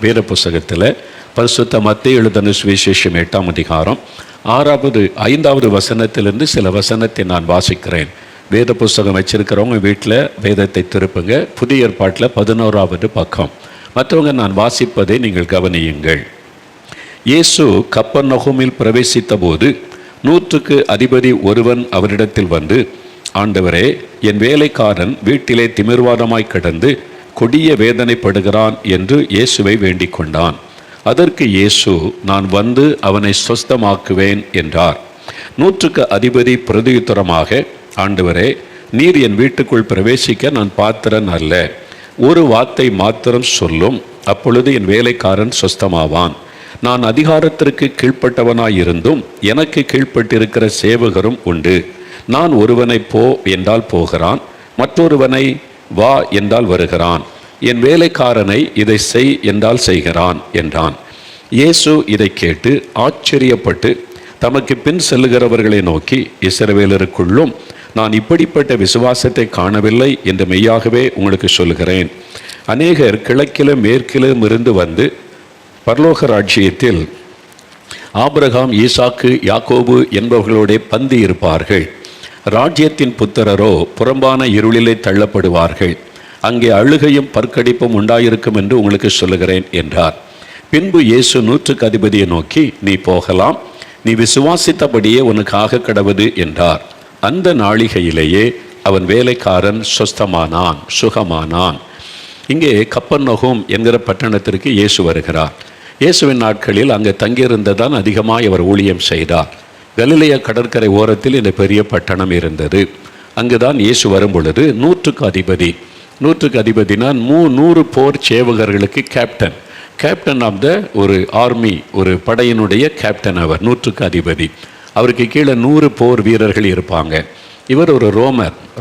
வேத புஸ்தகத்தில் பரிசுத்த மத்தேயு எழுதின சுவிசேஷம் 8ஆம் அதிகாரம் 5வது வசனத்திலிருந்து சில வசனத்தை நான் வாசிக்கிறேன். வேத புஸ்தகம் வச்சிருக்கிறவங்க வீட்டில் வேதத்தை திருப்புங்க. புதிய ஏற்பாட்டில் 11வது பக்கம். மற்றவங்க நான் வாசிப்பதை நீங்கள் கவனியுங்கள். இயேசு கப்பர்நகூமில் பிரவேசித்த போது 100க்கு அதிபதி ஒருவன் அவரிடத்தில் வந்து, ஆண்டவரே, என் வேலைக்காரன் வீட்டிலே திமிர்வாதமாய் கிடந்து கொடிய வேதனைப்படுகிறான் என்று இயேசுவை வேண்டிக் கொண்டான். அதற்கு இயேசு, நான் வந்து அவனை சொஸ்தமாக்குவேன் என்றார். 100க்கு அதிபதி பிரதியுத்தரமாக, ஆண்டவரே, நீர் என் வீட்டுக்குள் பிரவேசிக்க நான் பாத்திரன் அல்ல. ஒரு வார்த்தை மாத்திரம் சொல்லும், அப்பொழுது என் வேலைக்காரன் சொஸ்தமாவான். நான் அதிகாரத்திற்கு கீழ்ப்பட்டவனாயிருந்தும் எனக்கு கீழ்ப்பட்டிருக்கிற சேவகரும் உண்டு. நான் ஒருவனை போ என்றால் போகிறான், மற்றொருவனை வா என்றால் வருகிறான். என் வேலைக்காரனை இதை செய் என்றால் செய்கிறான் என்றான். இயேசு இதை கேட்டு ஆச்சரியப்பட்டு தமக்கு பின் செல்லுகிறவர்களை நோக்கி, இஸ்ரவேலருக்குள்ளும் நான் இப்படிப்பட்ட விசுவாசத்தை காணவில்லை என்று மெய்யாகவே உங்களுக்கு சொல்கிறேன். அநேகர் கிழக்கிலும் மேற்கிலும் இருந்து வந்து பரலோக ராஜ்யத்தில் ஆபிரகாம், ஈசாக்கு, யாக்கோபு என்பவர்களுடைய பந்தி இருப்பார்கள். ராஜ்யத்தின் புத்திரரோ புறம்பான இருளிலே தள்ளப்படுவார்கள். அங்கே அழுகையும் பற்கடிப்பும் உண்டாயிருக்கும் என்று உங்களுக்கு சொல்லுகிறேன் என்றார். பின்பு இயேசு 100க்கு அதிபதியை நோக்கி, நீ போகலாம், நீ விசுவாசித்தபடியே உனக்கு ஆக கடவது என்றார். அந்த நாளிகையிலேயே அவன் வேலைக்காரன் சொஸ்தமானான், சுகமானான். இங்கே கப்பர்நகூம் என்கிற பட்டணத்திற்கு இயேசு வருகிறார். இயேசுவின் நாட்களில் அங்கே தங்கியிருந்ததான் அதிகமாக அவர் ஊழியம் செய்தார். கலிலேய கடற்கரை ஓரத்தில் இந்த பெரிய பட்டணம் இருந்தது. அங்குதான் இயேசு வரும் பொழுது 100க்கு அதிபதினா 100 போர் சேவகர்களுக்கு கேப்டன் ஆஃப் த ஒரு ஆர்மி, ஒரு படையினுடைய கேப்டன். அவர் 100க்கு அதிபதி. அவருக்கு கீழே 100 போர் வீரர்கள் இருப்பாங்க. இவர் ஒரு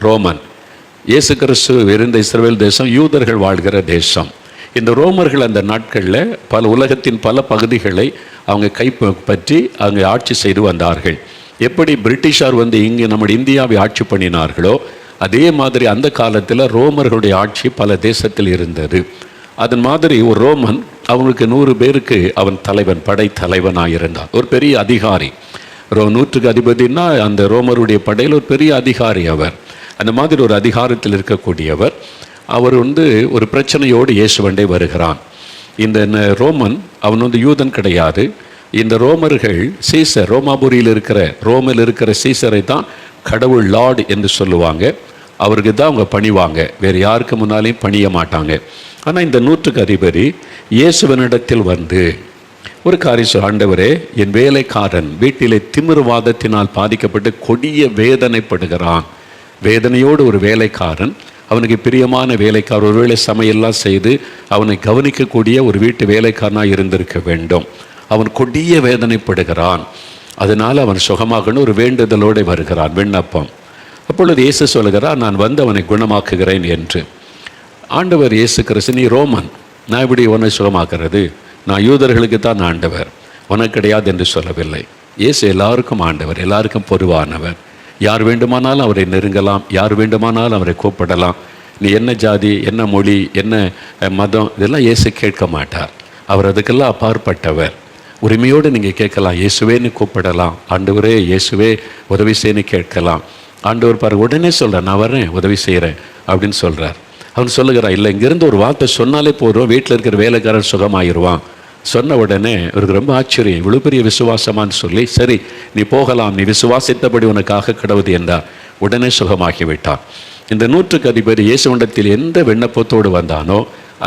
ரோமன். இயேசு கிறிஸ்து இருந்த இஸ்ரவேல் தேசம் யூதர்கள் வாழ்கிற தேசம். இந்த ரோமர்கள் அந்த நாட்களில் உலகத்தின் பல பகுதிகளை அவங்க கைப்பற்றி அவங்க ஆட்சி செய்து வந்தார்கள். எப்படி பிரிட்டிஷார் வந்து இங்கே நம்முடைய இந்தியாவை ஆட்சி பண்ணினார்களோ அதே மாதிரி அந்த காலத்தில் ரோமர்களுடைய ஆட்சி பல தேசத்தில் இருந்தது. அதன் மாதிரி ஒரு ரோமன் அவங்களுக்கு 100 பேருக்கு அவன் தலைவன், படை தலைவனாக இருந்தான். ஒரு பெரிய அதிகாரி. 100க்கு அதிபதினா அந்த ரோமருடைய படையில் ஒரு பெரிய அதிகாரி அவர். அந்த மாதிரி ஒரு அதிகாரத்தில் இருக்கக்கூடியவர். அவர் வந்து ஒரு பிரச்சனையோடு இயேசுவண்டை வருகிறான். இந்த ரோமன் அவன் வந்து யூதன் கிடையாது. இந்த ரோமர்கள் சீசர், ரோமாபுரியில் இருக்கிற சீசரை தான் கடவுள் லார்டு என்று சொல்லுவாங்க. அவருக்கு தான் அவங்க பணிவாங்க, வேறு யாருக்கு முன்னாலேயும் பணிய மாட்டாங்க. ஆனால் இந்த 100க்கு அதிபதி இயேசுவனிடத்தில் வந்து ஒரு காரியம், ஆண்டவரே, என் வேலைக்காரன் வீட்டிலே திமிர்வாதத்தினால் பாதிக்கப்பட்டு கொடிய வேதனைப்படுகிறான். வேதனையோடு ஒரு வேலைக்காரன், அவனுக்கு பிரியமான வேலைக்காரர், ஒருவேளை சமையெல்லாம் செய்து அவனை கவனிக்கக்கூடிய ஒரு வீட்டு வேலைக்காரனாக இருந்திருக்க வேண்டும். அவன் கொடிய வேதனைப்படுகிறான், அதனால் அவன் சுகமாகணும் ஒரு வேண்டுதலோடு வருகிறான், விண்ணப்பம். அப்பொழுது இயேசு சொல்கிறார், நான் வந்து அவனை குணமாக்குகிறேன் என்று. ஆண்டவர் இயேசு கிறிஸ்து, நீ ரோமன், நான் இப்படி உன்னை சுகமாக்குறது? நான் யூதர்களுக்கு தான் ஆண்டவர், உனக்கு கிடையாது என்று சொல்லவில்லை. இயேசு எல்லாருக்கும் ஆண்டவர், எல்லாருக்கும் பொதுவானவர். யார் வேண்டுமானாலும் அவரை நெருங்கலாம், யார் வேண்டுமானாலும் அவரை கூப்பிடலாம். நீ என்ன ஜாதி, என்ன மொழி, என்ன மதம், இதெல்லாம் இயேசு கேட்க மாட்டார். அவர் அதுக்கெல்லாம் அப்பாற்பட்டவர். உரிமையோடு நீங்கள் கேட்கலாம், இயேசுவேன்னு கூப்பிடலாம். ஆண்டவரே, இயேசுவே உதவி செய்யன்னு கேட்கலாம். ஆண்டவர் பாரு உடனே சொல்கிறார், நான் வரேன், உதவி செய்கிறேன் அப்படின்னு சொல்கிறார். அவன் சொல்லுகிறான், இல்லை, இங்கேருந்து ஒரு வார்த்தை சொன்னாலே போதும், வீட்டில் இருக்கிற வேலைக்காரன் சுகமாயிருவான். சொன்ன உடனே அவருக்கு ரொம்ப ஆச்சரியம், இவ்வளோ பெரிய விசுவாசமானு சொல்லி, சரி நீ போகலாம், நீ விசுவாசித்தபடி உனக்காக கடவுது என்றார். உடனே சுகமாகிவிட்டான். இந்த 100க்கு அதிபதி இயேசுவண்டத்தில் எந்த விண்ணப்பத்தோடு வந்தானோ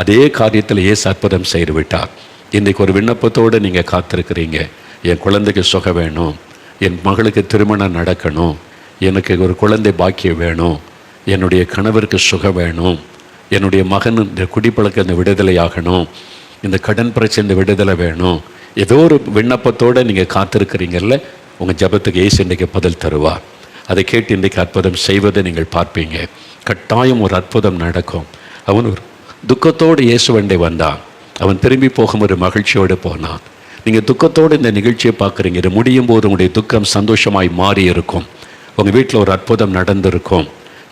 அதே காரியத்தில் இயேசு அற்புதம் செய்து விட்டார். இன்றைக்கு ஒரு விண்ணப்பத்தோடு நீங்கள் காத்திருக்கிறீங்க, என் குழந்தைக்கு சுகம் வேணும், என் மகளுக்கு திருமணம் நடக்கணும், எனக்கு ஒரு குழந்தை பாக்கியம் வேணும், என்னுடைய கணவருக்கு சுகம் வேணும், என்னுடைய மகன் இந்த குடிப்பழக்க இந்த விடுதலை ஆகணும், இந்த கடன் பிரச்சனை விடுதலை வேணும், ஏதோ ஒரு விண்ணப்பத்தோடு நீங்கள் காத்திருக்கிறீங்கல்ல, உங்கள் ஜபத்துக்கு இயேசு இன்றைக்கு பதில் தருவார். அதை கேட்டு இன்றைக்கு அற்புதம் செய்வதை நீங்கள் பார்ப்பீங்க. கட்டாயம் ஒரு அற்புதம் நடக்கும். அவன் ஒரு துக்கத்தோடு இயேசுவண்டை வந்தான், அவன் திரும்பி போகும் ஒரு மகிழ்ச்சியோடு போனான். நீங்கள் துக்கத்தோடு இந்த நிகழ்ச்சியை பார்க்குறீங்க, இது முடியும் போது உங்களுடைய துக்கம் சந்தோஷமாய் மாறி இருக்கும். உங்கள் வீட்டில் ஒரு அற்புதம் நடந்திருக்கும்.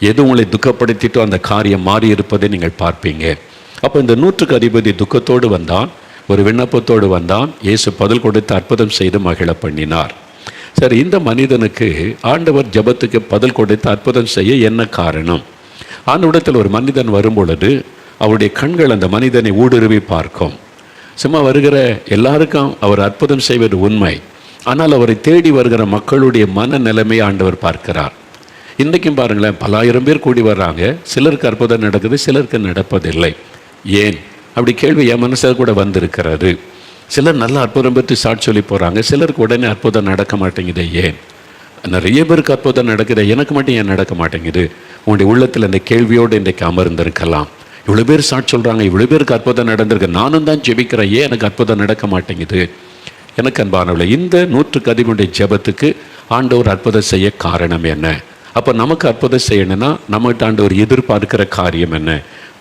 எது உங்களை துக்கப்படுத்திட்டோ அந்த காரியம் மாறி இருப்பதை நீங்கள் பார்ப்பீங்க. அப்போ இந்த 100க்கு அதிபதி துக்கத்தோடு வந்தான். ஒரு விண்ணப்பத்தோடு வந்தான். இயேசு பதில் கொடுத்து அற்புதம் செய்து மகிழ பண்ணினார். சரி, இந்த மனிதனுக்கு ஆண்டவர் ஜெபத்துக்கு பதில் கொடுத்து அற்புதம் செய்ய என்ன காரணம்? ஆண்டவரிடத்தில் ஒரு மனிதன் வரும்பொழுது அவருடைய கண்கள் அந்த மனிதனை ஊடுருவி பார்க்கும். சும்மா வருகிற எல்லாருக்கும் அவர் அற்புதம் செய்வது உண்மை. ஆனால் அவரை தேடி வருகிற மக்களுடைய மனநிலைமை ஆண்டவர் பார்க்கிறார். இன்றைக்கும் பாருங்களேன், பல ஆயிரம் பேர் கூடி வர்றாங்க. சிலருக்கு அற்புதம் நடக்குது, சிலருக்கு நடப்பதில்லை. ஏன்? அப்படி கேள்வி என் மனசில் கூட வந்திருக்கிறது. சிலர் நல்ல அற்புதம் பெற்று சாட்சி சொல்லி போகிறாங்க, சிலருக்கு உடனே அற்புதம் நடக்க மாட்டேங்குது. ஏன்? நிறைய பேருக்கு அற்புதம் நடக்குது, எனக்கு மட்டும் ஏன் நடக்க மாட்டேங்குது? உங்களுடைய உள்ளத்தில் இந்த கேள்வியோடு இன்றைக்கு அமர்ந்திருக்கலாம். இவ்வளோ பேர் சாட்சி சொல்கிறாங்க, இவ்வளோ பேருக்கு அற்புதம் நடந்திருக்கு, நானும் தான் ஜெபிக்கிறேன், ஏன் எனக்கு அற்புதம் நடக்க மாட்டேங்குது? எனக்கு அன்பானவர்களே, இந்த 100க்கு அதிகமுடைய ஜெபத்துக்கு ஆண்டவர் அற்புதம் செய்ய காரணம் என்ன? அப்போ நமக்கு அற்புதம் செய்யணும்னா நம்மகிட்ட ஆண்டவர் எதிர்பார்க்கிற காரியம் என்ன?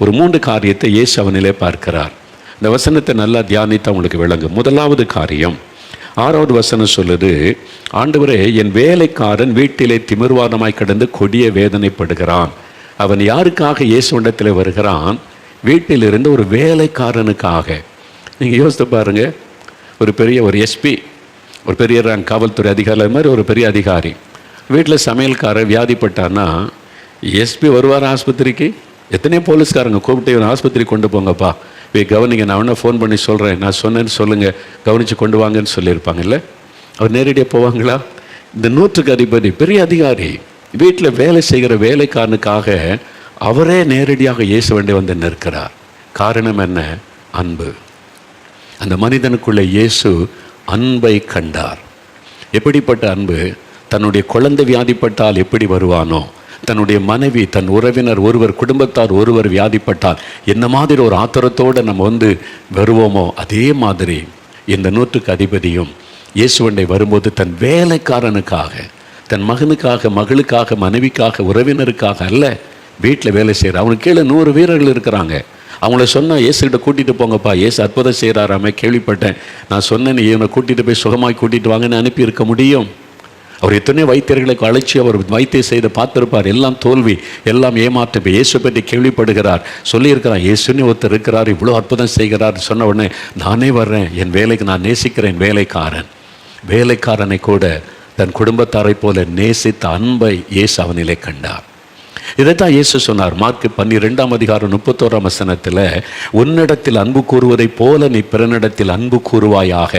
ஒரு 3 காரியத்தை இயேசு அவனிலே பார்க்கிறார். இந்த வசனத்தை நல்லா தியானித்து அவங்களுக்கு விளங்கும். முதலாவது காரியம், 6வது வசனம் சொல்லுது, ஆண்டவரே, என் வேலைக்காரன் வீட்டிலே திமிர்வாதமாய் கிடந்து கொடிய வேதனைப்படுகிறான். அவன் யாருக்காக இயேசுவிடத்தில் வருகிறான்? வீட்டிலிருந்து ஒரு வேலைக்காரனுக்காக. நீங்கள் யோசித்து பாருங்கள், ஒரு எஸ்பி, ஒரு பெரிய ரேங்க் காவல்துறை அதிகாரி மாதிரி ஒரு பெரிய அதிகாரி வீட்டில் சமையல்காரர் வியாதிப்பட்டான்னா எஸ்பி வருவார் ஆஸ்பத்திரிக்கு. எத்தனையோ போலீஸ்காரங்க கூப்பிட்டு இவன் ஆஸ்பத்திரி கொண்டு போங்கப்பா, கவனிங்க, நான் வேணா ஃபோன் பண்ணி சொல்கிறேன், நான் சொன்னேன்னு சொல்லுங்கள், கவனித்து கொண்டு வாங்கன்னு சொல்லியிருப்பாங்கல்ல. அவர் நேரடியாக போவாங்களா? இந்த 100க்கு அதிபதி பெரிய அதிகாரி வீட்டில் வேலை செய்கிற வேலைக்காரனுக்காக அவரே நேரடியாக இயேசு வேண்டி வந்து நிற்கிறார். காரணம் என்ன? அன்பு. அந்த மனிதனுக்குள்ளே இயேசு அன்பை கண்டார். எப்படிப்பட்ட அன்பு? தன்னுடைய குழந்தை வியாதிப்பட்டால் எப்படி வருவானோ, தன்னுடைய மனைவி, தன் உறவினர் ஒருவர், குடும்பத்தார் ஒருவர் வியாதிப்பட்டால் என்ன மாதிரி ஒரு ஆத்திரத்தோடு நம்ம வந்து வருவோமோ, அதே மாதிரி இந்த 100க்கு அதிபதியும் இயேசுவண்டை வரும்போது தன் வேலைக்காரனுக்காக, தன் மகனுக்காக, மகளுக்காக, மனைவிக்காக, உறவினருக்காக அல்ல, வீட்டில் வேலை செய்கிற அவனுக்கு கீழே 100 வீரர்கள் இருக்கிறாங்க. அவங்கள சொன்னால் இயேசுகிட்ட கூட்டிகிட்டு போங்கப்பா, இயேசு அற்புதம் செய்கிறாராமே, கேள்விப்பட்டேன், நான் சொன்னேன், இவனை கூட்டிகிட்டு போய் சுகமாய் கூட்டிகிட்டு வாங்கன்னு அனுப்பியிருக்க முடியும். அவர் எத்தனையோ வைத்தியர்களுக்கு அழைச்சி அவர் வைத்தியம் செய்து பார்த்துருப்பார். எல்லாம் தோல்வி, எல்லாம் ஏமாற்றம். இயேசு பற்றி கேள்விப்படுகிறார், சொல்லியிருக்கிறார், இயேசுன்னு ஒருத்தர் இருக்கிறார், இவ்வளோ அற்புதம் செய்கிறார். சொன்ன உடனே நானே வர்றேன், என் வேலைக்கு நான் நேசிக்கிறேன். வேலைக்காரனை கூட தன் குடும்பத்தாரை போல நேசித்த அன்பை இயேசு அவனிலே கண்டார். இதைத்தான் இயேசு சொன்னார். மார்க்கு 12:31 உன்னிடத்தில் அன்பு கூறுவதை போல நீ பிறனிடத்தில் அன்பு கூறுவாயாக.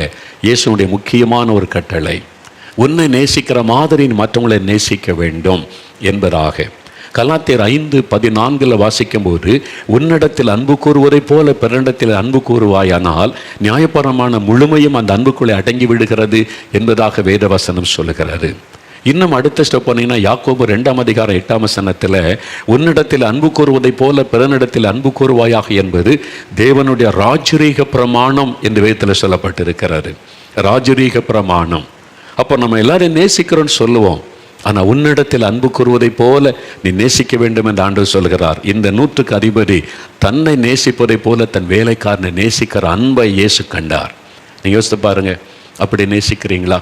இயேசுடைய முக்கியமான ஒரு கட்டளை, உன்னை நேசிக்கிற மாதிரி மற்றவங்களை நேசிக்க வேண்டும் என்பதாக. கலாத்தியர் 5:14 வாசிக்கும்போது, உன்னிடத்தில் அன்பு கூறுவதை போல பிறனிடத்தில் அன்பு கூறுவாயானால் நியாயபரமான முழுமையும் அந்த அன்புக்குள்ளே அடங்கி விடுகிறது என்பதாக வேதவசனம் சொல்லுகிறது. இன்னும் அடுத்த ஸ்டெப் போனீங்கன்னா யாக்கோபு 2:8 உன்னிடத்தில் அன்பு கூறுவதை போல பிறனிடத்தில் அன்பு கூறுவாயாக என்பது தேவனுடைய ராஜரீக பிரமாணம் என்று வேதத்தில் சொல்லப்பட்டிருக்கிறது. ராஜரீக பிரமாணம். அப்போ நம்ம எல்லாரும் நேசிக்கிறோன்னு சொல்லுவோம், ஆனால் உன்னிடத்தில் அன்பு கூறுவதை போல நீ நேசிக்க வேண்டும் என்று ஆண்டவர் சொல்கிறார். இந்த 100க்கு அதிபதி தன்னை நேசிப்பதை போல தன் வேலைக்காரனை நேசிக்கிற அன்பை இயேசு கண்டார். நீங்கள் யோசித்து பாருங்க, அப்படி நேசிக்கிறீங்களா?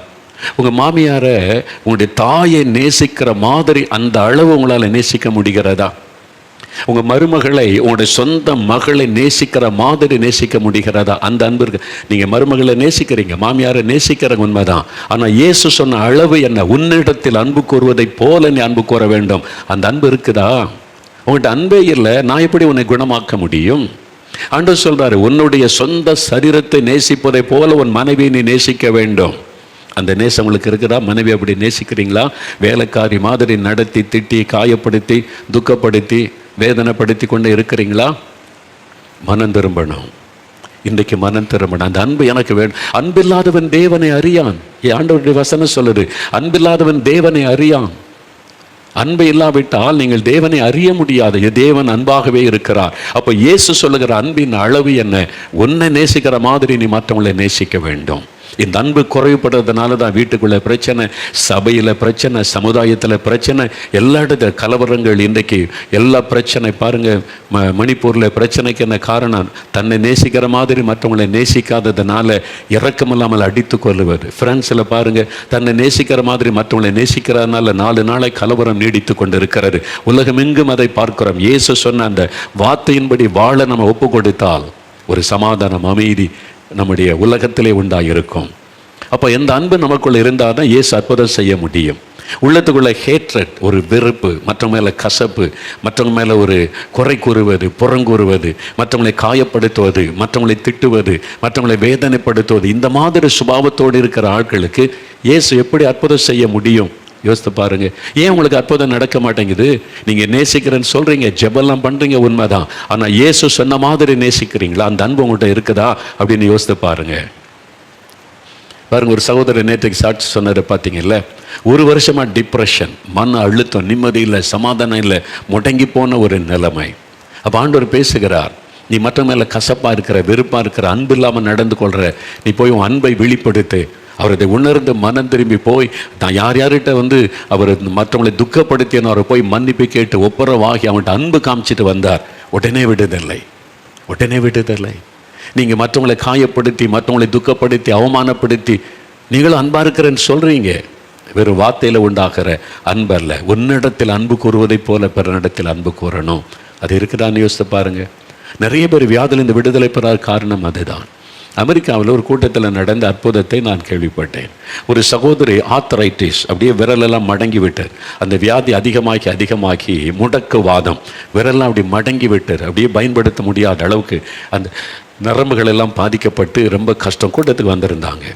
உங்கள் மாமியாரை, உங்களுடைய தாயை நேசிக்கிற மாதிரி அந்த அளவு உங்களால் நேசிக்க முடிகிறதா? உங்கள் மருமகளை, உங்களுடைய சொந்த மகளை நேசிக்கிற மாதிரி நேசிக்க முடிகிறதா? அந்த அன்பு இருக்கு. நீங்கள் மருமகளை நேசிக்கிறீங்க, மாமியாரை நேசிக்கிறங்க, உண்மைதான். ஆனால் இயேசு சொன்ன அளவு என்ன? உன்னிடத்தில் அன்பு கூறுவதை போல நீ அன்பு கூற வேண்டும். அந்த அன்பு இருக்குதா? உங்கள்கிட்ட அன்பே இல்லை, நான் எப்படி உன்னை குணமாக்க முடியும்? ஆண்டவர் சொல்றாரு, உன்னுடைய சொந்த சரீரத்தை நேசிப்பதை போல உன் மனைவியை நீ நேசிக்க வேண்டும். அந்த நேசம் உங்களுக்கு இருக்குதா? மனைவி அப்படி நேசிக்கிறீங்களா? வேலைக்காரி மாதிரி நடத்தி, திட்டி, காயப்படுத்தி, துக்கப்படுத்தி, வேதனைப்படுத்தி கொண்டு இருக்கிறீங்களா? மனம் திரும்பணும். இன்றைக்கு மனம் திரும்பணும். அந்த அன்பு எனக்கு வேணும். அன்பில்லாதவன் தேவனை அறியான். ஆண்டவருடைய வசனம் சொல்லுது, அன்பில்லாதவன் தேவனை அறியான். அன்பு இல்லாவிட்டால் நீங்கள் தேவனை அறிய முடியாது. தேவன் அன்பாகவே இருக்கிறார். அப்போ இயேசு சொல்லுகிற அன்பின் அளவு என்ன? உன்னை நேசிக்கிற மாதிரி நீ மற்றவங்களை நேசிக்க வேண்டும். இந்த அன்பு குறைவுபடுறதுனால தான் வீட்டுக்குள்ளே பிரச்சனை, சபையில் பிரச்சனை, சமுதாயத்தில் பிரச்சனை, எல்லா இடத்துல கலவரங்கள். இன்றைக்கு எல்லா பிரச்சனை பாருங்கள். மணிப்பூரில் பிரச்சனைக்கு என்ன காரணம்? தன்னை நேசிக்கிற மாதிரி மற்றவங்களை நேசிக்காததுனால இரக்கமில்லாமல் அடித்து கொள்ளுவது. பிரான்ஸில் பாருங்கள், தன்னை நேசிக்கிற மாதிரி மற்றவங்களை நேசிக்கிறதுனால 4 நாளை கலவரம் நீடித்து கொண்டு இருக்கிறது. உலகம் எங்கும் அதை பார்க்கிறோம். இயேசு சொன்ன அந்த வார்த்தையின்படி வாழ நம்ம ஒப்பு கொடுத்தால் ஒரு சமாதானம், அமைதி, நம்முடைய உலகத்திலே உண்டாயிருக்கும். அப்போ எந்த அன்பு நமக்குள்ள இருந்தால் தான் இயேசு அற்புதம் செய்ய முடியும். உள்ளத்துக்குள்ள ஹேட்ரட், ஒரு வெறுப்பு, மற்றவங்க மேலே கசப்பு, மற்றவங்க மேலே ஒரு குறை கூறுவது, புறங்கூறுவது, மற்றவங்களை காயப்படுத்துவது, மற்றவங்களை திட்டுவது, மற்றவங்களை வேதனைப்படுத்துவது, இந்த மாதிரி சுபாவத்தோடு இருக்கிற ஆட்களுக்கு இயேசு எப்படி அற்புதம் செய்ய முடியும்? யோசித்து பாருங்க. ஏன் உங்களுக்கு அற்புதம் நடக்க மாட்டேங்குது? நீங்கள் நேசிக்கிறேன்னு சொல்கிறீங்க, ஜெபெல்லாம் பண்ணுறீங்க, உண்மைதான். ஆனால் இயேசு சொன்ன மாதிரி நேசிக்கிறீங்களா? அந்த அன்பு உங்கள்கிட்ட இருக்குதா அப்படின்னு யோசித்து பாருங்க. பாருங்க, ஒரு சகோதரர் நேற்றுக்கு சாட்சி சொன்னதை பார்த்தீங்கல்ல. 1 வருஷமாக டிப்ரெஷன், மன அழுத்தம், நிம்மதி இல்லை, சமாதானம் இல்லை, முடங்கி போன ஒரு நிலைமை. அப்போ ஆண்டவர் பேசுகிறார், நீ மற்ற மேலே கசப்பாக இருக்கிற, வெறுப்பாக இருக்கிற, அன்பு இல்லாமல் நடந்து கொள்கிற, நீ போய் உன் அன்பை வெளிப்படுத்து. அவர் அதை உணர்ந்து மனம் திரும்பி போய், நான் யார் யார்கிட்ட அவர் மற்றவங்களை துக்கப்படுத்தினோ அவரை போய் மன்னிப்பு கேட்டு ஒப்புரவாகி அவன்கிட்ட அன்பு காமிச்சிட்டு வந்தார். உடனே விடுதலை. நீங்கள் மற்றவங்களை காயப்படுத்தி, மற்றவங்களை துக்கப்படுத்தி, அவமானப்படுத்தி நீங்களும் அன்பாக இருக்கிறேன்னு சொல்கிறீங்க. வெறும் வார்த்தையில் உண்டாகிற அன்பல்ல. உன்னிடத்தில் அன்பு கூறுவதைப் போல பிறனிடத்தில் அன்பு கூறணும். அது இருக்குதான்னு யோசித்து பாருங்கள். நிறைய பேர் வியாதியில் இந்த விடுதலை பெறாத காரணம் அதுதான். அமெரிக்காவில் ஒரு கூட்டத்தில் நடந்த அற்புதத்தை நான் கேள்விப்பட்டேன். ஒரு சகோதரி ஆர்த்தரைட்டிஸ், அப்படியே விரலெல்லாம் மடங்கி விட்டார். அந்த வியாதி அதிகமாகி முடக்குவாதம், விரலெல்லாம் அப்படி மடங்கி விட்டார். அப்படியே பயன்படுத்த முடியாத அளவுக்கு அந்த நரம்புகள் எல்லாம் பாதிக்கப்பட்டு ரொம்ப கஷ்டம். கூட்டத்துக்கு வந்திருந்தாங்க.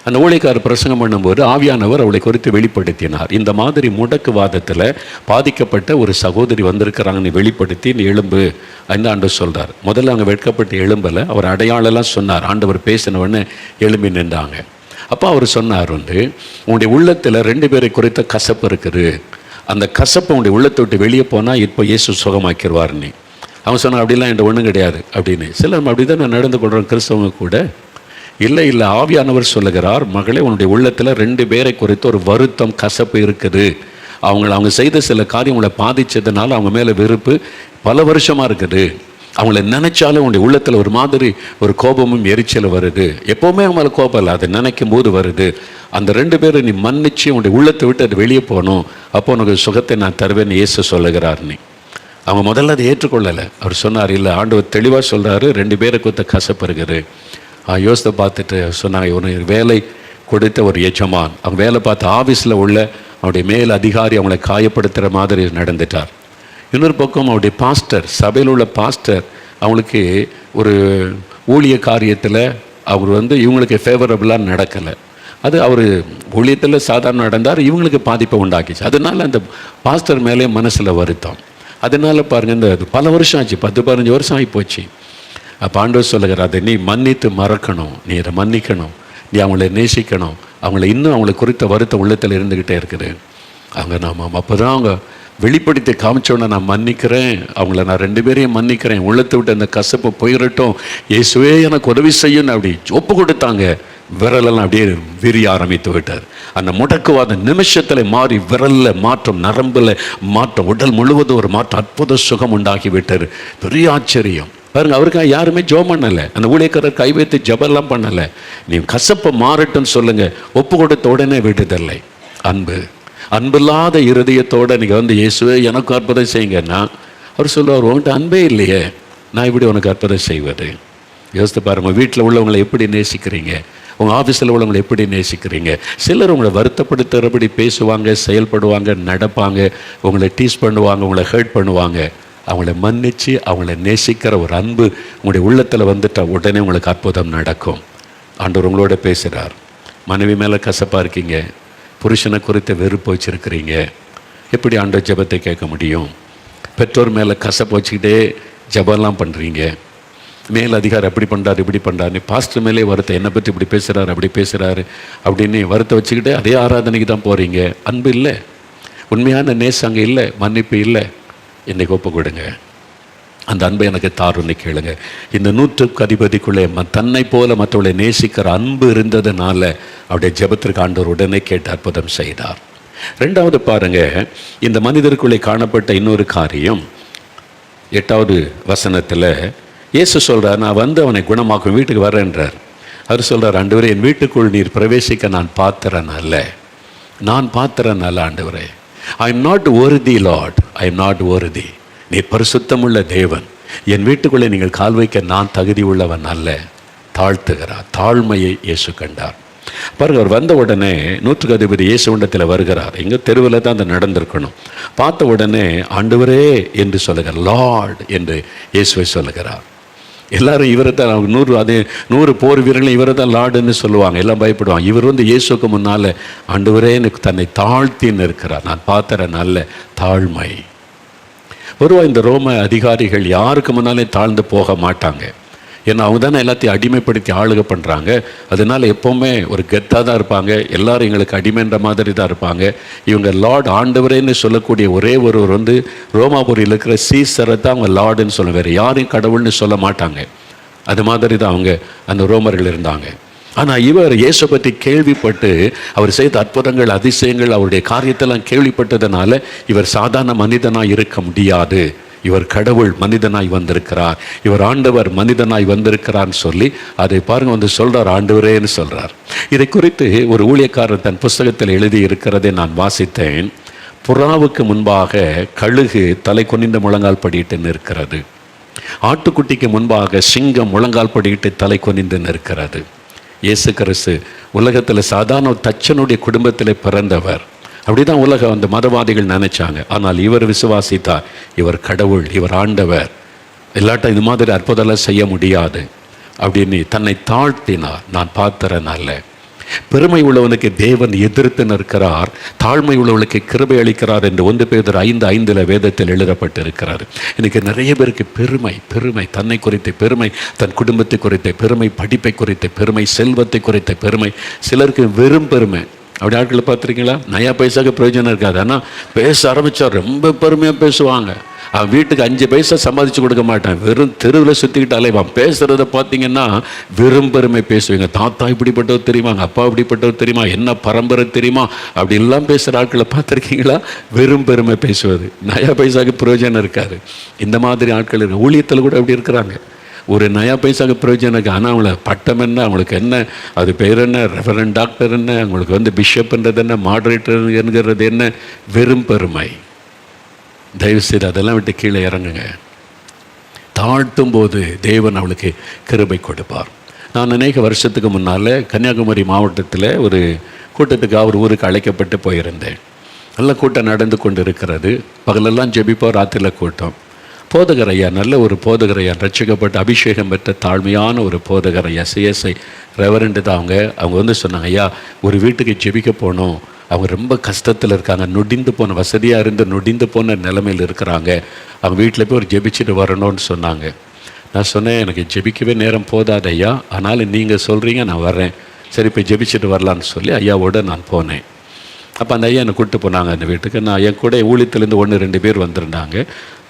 அந்த ஊழியக்காரர் பிரசங்கம் பண்ணும்போது ஆவியானவர் அவளை குறித்து வெளிப்படுத்தினார். இந்த மாதிரி முடக்குவாதத்தில் பாதிக்கப்பட்ட ஒரு சகோதரி வந்திருக்கிறாங்கன்னு வெளிப்படுத்தி, நீ எழும்பு அந்த ஆண்டவர் சொல்கிறார். முதல்ல அவங்க வெட்கப்பட்டு எழும்பலை. அவர் அடையாளெல்லாம் சொன்னார். ஆண்டவர் பேசினவொடனே எழும்பி நின்றாங்க. அப்போ அவர் சொன்னார், உன்னுடைய உள்ளத்தில் 2 பேரை குறித்த கசப்பு இருக்குது. அந்த கசப்பை உன்னுடைய உள்ளத்தை விட்டு வெளியே போனால் இப்போ இயேசு சுகமாக்கிடுவார். நீ அவன் சொன்னான், அப்படிலாம் என்கிட்ட ஒன்றும் கிடையாது அப்படின்னு. சில நம்ம அப்படி தான் நான் நடந்து கொள்கிறோம். கிறிஸ்தவங்க கூட இல்லை ஆவியானவர் சொல்லுகிறார், மகளே, உன்னுடைய உள்ளத்தில் 2 பேரை குறித்து ஒரு வருத்தம், கசப்பு இருக்குது. அவங்க செய்த சில காரியங்களை பாதித்ததுனால அவங்க மேலே வெறுப்பு பல வருஷமாக இருக்குது. அவங்கள நினைச்சாலும் உன்னுடைய உள்ளத்தில் ஒரு மாதிரி ஒரு கோபமும் எரிச்சலும் வருது. எப்போவுமே அவங்க மேலே கோபம் இல்லை, அதை நினைக்கும் போது வருது. அந்த 2 பேரை நீ மன்னிச்சு உன்னுடைய உள்ளத்தை விட்டு அது வெளியே போகணும். அப்போ உனக்கு சுகத்தை நான் தருவேன்னு இயேசு சொல்லுகிறார். நீ அவங்க முதல்ல அதை ஏற்றுக்கொள்ளலை. அவர் சொன்னார், இல்லை, ஆண்டவர் தெளிவாக சொல்கிறாரு, 2 பேரை கொடுத்த கசப்பு இருக்குது. யோசித்து பார்த்துட்டு சொன்னாங்க, ஒரு வேலை கொடுத்த ஒரு எஜமான், அவங்க வேலை பார்த்த ஆஃபீஸில் உள்ள அவருடைய மேல் அதிகாரி அவங்களை காயப்படுத்துகிற மாதிரி நடந்துட்டார். இன்னொரு பக்கம் அவருடைய பாஸ்டர், சபையில் உள்ள பாஸ்டர், அவங்களுக்கு ஒரு ஊழிய காரியத்தில் அவர் இவங்களுக்கு ஃபேவரபுளாக நடக்கலை. அது அவர் ஊழியத்தில் சாதாரண நடந்தார், இவங்களுக்கு பாதிப்பை உண்டாக்கிச்சு. அதனால் அந்த பாஸ்டர் மேலே மனசில் வருத்தம். அதனால் பாருங்கள், இந்த பல வருஷம் ஆச்சு, 10-15 வருஷம் ஆகி போச்சு. அப்போ ஆண்டவர் சொல்லுகிறார், அதை நீ மன்னித்து மறக்கணும், நீ அதை மன்னிக்கணும், நீ அவங்கள நேசிக்கணும். அவங்களை குறித்த வருத்தம் உள்ளத்தில் இருந்துக்கிட்டே இருக்குது. அப்போ தான் அவங்க வெளிப்படுத்தி காமிச்சோன்னே, நான் மன்னிக்கிறேன், அவங்கள நான் 2 பேரையும் மன்னிக்கிறேன், உள்ளத்தை விட்டு அந்த கசப்பு போயிடட்டும், இயேசுவே எனக்கு உதவி செய்யணும் அப்படி ஒப்பு கொடுத்தாங்க. விரலெல்லாம் அப்படியே விரிய ஆரம்பித்து விட்டார். அந்த முடக்குவாத நிமிஷத்தில் மாறி விரலில் மாற்றம், நரம்பில் மாற்றம், உடல் முழுவதும் ஒரு மாற்றம், அற்புத சுகம் உண்டாகி விட்டார். பெரிய ஆச்சரியம் பாருங்கள். அவருக்காக யாருமே ஜெபம் பண்ணலை. அந்த ஊழியக்காரர் கை வைத்து ஜெபம்லாம் பண்ணலை. நீ கசப்பை மாறட்டும்னு சொல்லுங்கள். ஒப்பு கொடுத்த உடனே விடுதலை. அன்பில்லாத இருதயத்தோடு நீங்கள் இயேசுவே எனக்கு அற்புதம் செய்யுங்கன்னா, அவர் சொல்லுவார், உன்கிட்ட அன்பே இல்லையே, நான் இப்படி உனக்கு அற்புதம் செய்வது. யோசித்து பாருங்கள், வீட்டில் உள்ளவங்களை எப்படி நேசிக்கிறீங்க, உங்கள் ஆஃபீஸில் உள்ளவங்களை எப்படி நேசிக்கிறீங்க. சிலர் உங்களை வருத்தப்படுத்துகிறபடி பேசுவாங்க, செயல்படுவாங்க, நடப்பாங்க, உங்களை டீஸ் பண்ணுவாங்க, உங்களை ஹர்ட் பண்ணுவாங்க. அவங்கள மன்னித்து அவங்கள நேசிக்கிற ஒரு அன்பு உங்களுடைய உள்ளத்தில் வந்துட்டால் உடனே உங்களுக்கு அற்புதம் நடக்கும். ஆண்டவர் உங்களோட பேசுகிறார். மனைவி மேலே கசப்பாக இருக்கீங்க, புருஷனை குறித்த வெறுப்பு வச்சுருக்கிறீங்க, எப்படி ஆண்டவர் ஜெபத்தை கேட்க முடியும்? பெற்றோர் மேலே கசப்பு வச்சுக்கிட்டே ஜெபம்லாம் பண்ணுறீங்க. மேல் அதிகாரி அப்படி பண்ணுறாரு, இப்படி பண்ணுறாரு, பாஸ்டர் மேலே வருத்தம், என்னை பற்றி இப்படி பேசுகிறாரு, அப்படி பேசுகிறாரு அப்படின்னு வருத்த வச்சுக்கிட்டே அதே ஆராதனைக்கு தான் போகிறீங்க. அன்பு இல்லை, உண்மையான நேசம் அங்கே இல்லை, மன்னிப்பு இல்லை. இன்றைக்கு ஒப்பு கொடுங்க, அந்த அன்பை எனக்கு தாருன்னு கேளுங்க. இந்த 100க்கு அதிபதிக்குள்ளே தன்னை போல மற்றவர்களை நேசிக்கிற அன்பு இருந்ததுனால அவருடைய ஜெபத்திற்கு ஆண்டவர் உடனே கேட்டு அற்புதம் செய்தார். 2வது பாருங்க, இந்த மனிதருக்குள்ளே காணப்பட்ட இன்னொரு காரியம் 8வது வசனத்தில் இயேசு சொல்கிறார், நான் அவனை குணமாக்கும், வீட்டுக்கு வரேன்றார். அவர் சொல்கிறார், ஆண்டவரே, என் வீட்டுக்குள் நீர் பிரவேசிக்க நான் பாத்திரன் அல்ல ஆண்டவரே. I am not worthy Lord, I am not worthy. நீ பரிசுத்தமுள்ள தேவன், என் வீட்டுக்குள்ளே நீங்கள் கால் வைக்க நான் தகுதி உள்ளவன் அல்ல. தாழ்த்துகிறார். தாழ்மையை இயேசு கண்டார். பாருங்க, அவர் வந்த உடனே 100க்கு அதிபதி இயேசுவிடத்தில் வருகிறார். எங்க தெருவில் தான் அந்த நடந்திருக்கணும். பார்த்த உடனே ஆண்டவரே என்று சொல்லுகிறார், லார்ட் என்று இயேசுவை சொல்லுகிறார். எல்லாரும் இவரை தான் 100 போர் வீரர்கள் இவரை தான் லார்டுன்னு சொல்லுவாங்க, எல்லாம் பயப்படுவாங்க. இவர் இயேசுக்கு முன்னால் ஆண்டவரே எனக்கு தன்னை தாழ்த்தின்னு இருக்கிறார். நான் பார்த்துற நல்ல தாழ்மை. பொதுவாக இந்த ரோம அதிகாரிகள் யாருக்கு முன்னாலே தாழ்ந்து போக மாட்டாங்க. ஏன்னா அவங்க தானே எல்லாத்தையும் அடிமைப்படுத்தி ஆளுகை பண்ணுறாங்க. அதனால் எப்போவுமே ஒரு கெத்தாக தான் இருப்பாங்க. எல்லாரும் எங்களுக்கு அடிமைன்ற மாதிரி தான் இருப்பாங்க. இவங்க லார்ட் ஆண்டவரேன்னு சொல்லக்கூடிய ஒரே ஒருவர் ரோமாபுரியில் இருக்கிற சீசரை தான் அவங்க லார்டுன்னு சொல்ல, வேறு யாரையும் கடவுள்னு சொல்ல மாட்டாங்க. அது மாதிரி தான் அவங்க அந்த ரோமர்கள் இருந்தாங்க. ஆனால் இவர் இயேசு பற்றி கேள்விப்பட்டு அவர் செய்த அற்புதங்கள் அதிசயங்கள் அவருடைய காரியத்தெல்லாம் கேள்விப்பட்டதுனால இவர் சாதாரண மனிதனாக இருக்க முடியாது, இவர் கடவுள் மனிதனாய் வந்திருக்கிறார், இவர் ஆண்டவர் மனிதனாய் வந்திருக்கிறான்னு சொல்லி அதை பாருங்க சொல்றார், ஆண்டவரேன்னு சொல்றார். இதை குறித்து ஒரு ஊழியக்காரர் தன் புஸ்தகத்தில் எழுதி இருக்கிறதை நான் வாசித்தேன். புறாவுக்கு முன்பாக கழுகு தலை குனிந்த முழங்கால் படியிட்டு நிற்கிறது. ஆட்டுக்குட்டிக்கு முன்பாக சிங்கம் முழங்கால் படியிட்டு தலை குனிந்து நிற்கிறது. இயேசு கிறிஸ்து உலகத்தில் சாதாரண தச்சனுடைய குடும்பத்தில் பிறந்தவர். அப்படிதான் உலகம் அந்த மதவாதிகள் நினைச்சாங்க. ஆனால் இவர் விசுவாசித்தார், இவர் கடவுள், இவர் ஆண்டவர், இல்லாட்ட இது மாதிரி அற்புதம் செய்ய முடியாது அப்படின்னு தன்னை தாழ்த்தினார். நான் பார்த்தறேன் அல்ல. பெருமை உள்ளவனுக்கு தேவன் எதிர்த்து நிற்கிறார், தாழ்மை உள்ளவனுக்கு கிருபை அளிக்கிறார் என்று 1 பேதுரு 5:5 வேதத்தில் எழுதப்பட்டிருக்கிறார். இன்னைக்கு நிறைய பேருக்கு பெருமை, தன்னை குறித்த பெருமை, தன் குடும்பத்தை குறித்த பெருமை, படிப்பை குறித்த பெருமை, செல்வத்தை குறித்த பெருமை, சிலருக்கு வெறும் பெருமை. அப்படி ஆட்களை பார்த்துருக்கீங்களா? நயா பைசாக்கு பிரயோஜனம் இருக்காது. ஆனால் பேச ஆரம்பித்தா ரொம்ப பெருமையாக பேசுவாங்க. அவன் வீட்டுக்கு 5 பைசா சம்பாதிச்சு கொடுக்க மாட்டான், வெறும் தெருவில் சுற்றிக்கிட்டு அலைவான். பேசுகிறத பார்த்தீங்கன்னா வெறும் பெருமை பேசுவீங்க. தாத்தா இப்படிப்பட்டவர் தெரியுமா, அப்பா இப்படிப்பட்டவர் தெரியுமா, என்ன பரம்பரை தெரியுமா, அப்படி எல்லாம் பேசுகிற ஆட்களை பார்த்துருக்கீங்களா? வெறும் பெருமை பேசுவது, நயா பைசாக்கு பிரயோஜனம் இருக்காது. இந்த மாதிரி ஆட்கள் இருக்கு. ஊழியத்தில் கூட அப்படி இருக்கிறாங்க. ஒரு நயா பைசாக்கு பிரயோஜனம். ஆனால் அவங்கள பட்டம் என்ன, அவங்களுக்கு என்ன, அது பேர் என்ன, ரெஃபரண்ட் டாக்டர் என்ன, அவங்களுக்கு பிஷப்ன்றது என்ன, மாடரேட்டர் என்கிறது என்ன, வெறும் பெருமை. தயவுசெய்து அதெல்லாம் விட்டு கீழே இறங்குங்க. தாழ்த்தும் போது தேவன் அவளுக்கு கிருபை கொடுப்பார். நான் அநேக வருஷத்துக்கு முன்னால் கன்னியாகுமரி மாவட்டத்தில் ஒரு கூட்டத்துக்கு அவர் ஊருக்கு அழைக்கப்பட்டு போயிருந்தேன். நல்ல கூட்டம் நடந்து கொண்டு இருக்கிறது. பகலெல்லாம் ஜெபிப்போம், ராத்திரியில் கூட்டம். போதகர் ஐயா, நல்ல ஒரு போதகர் ஐயா, ரட்சிக்கப்பட்டு அபிஷேகம் பெற்ற தாழ்மையான ஒரு போதகர் ஐயா, சிஎஸ்ஐ ரெவரண்ட் தான் அவங்க சொன்னாங்க, ஐயா ஒரு வீட்டுக்கு ஜெபிக்க போனோம், அவங்க ரொம்ப கஷ்டத்தில் இருக்காங்க, நொடிந்து போன, வசதியாக இருந்து நொடிந்து போன நிலைமையில் இருக்கிறாங்க, அவங்க வீட்டில் போய் ஒரு ஜெபிச்சுட்டு வரணும்னு சொன்னாங்க. நான் சொன்னேன், எனக்கு ஜெபிக்கவே நேரம் போதாது ஐயா, ஆனாலும் நீங்கள் சொல்கிறீங்க, நான் வர்றேன், சரி போய் ஜெபிச்சுட்டு வரலான்னு சொல்லி ஐயாவோட நான் போனேன். அப்போ அந்த ஐயா என்னை கூப்பிட்டு போனாங்க அந்த வீட்டுக்கு. நான் என் கூட ஊழியத்துலேருந்து 1-2 பேர் வந்திருந்தாங்க.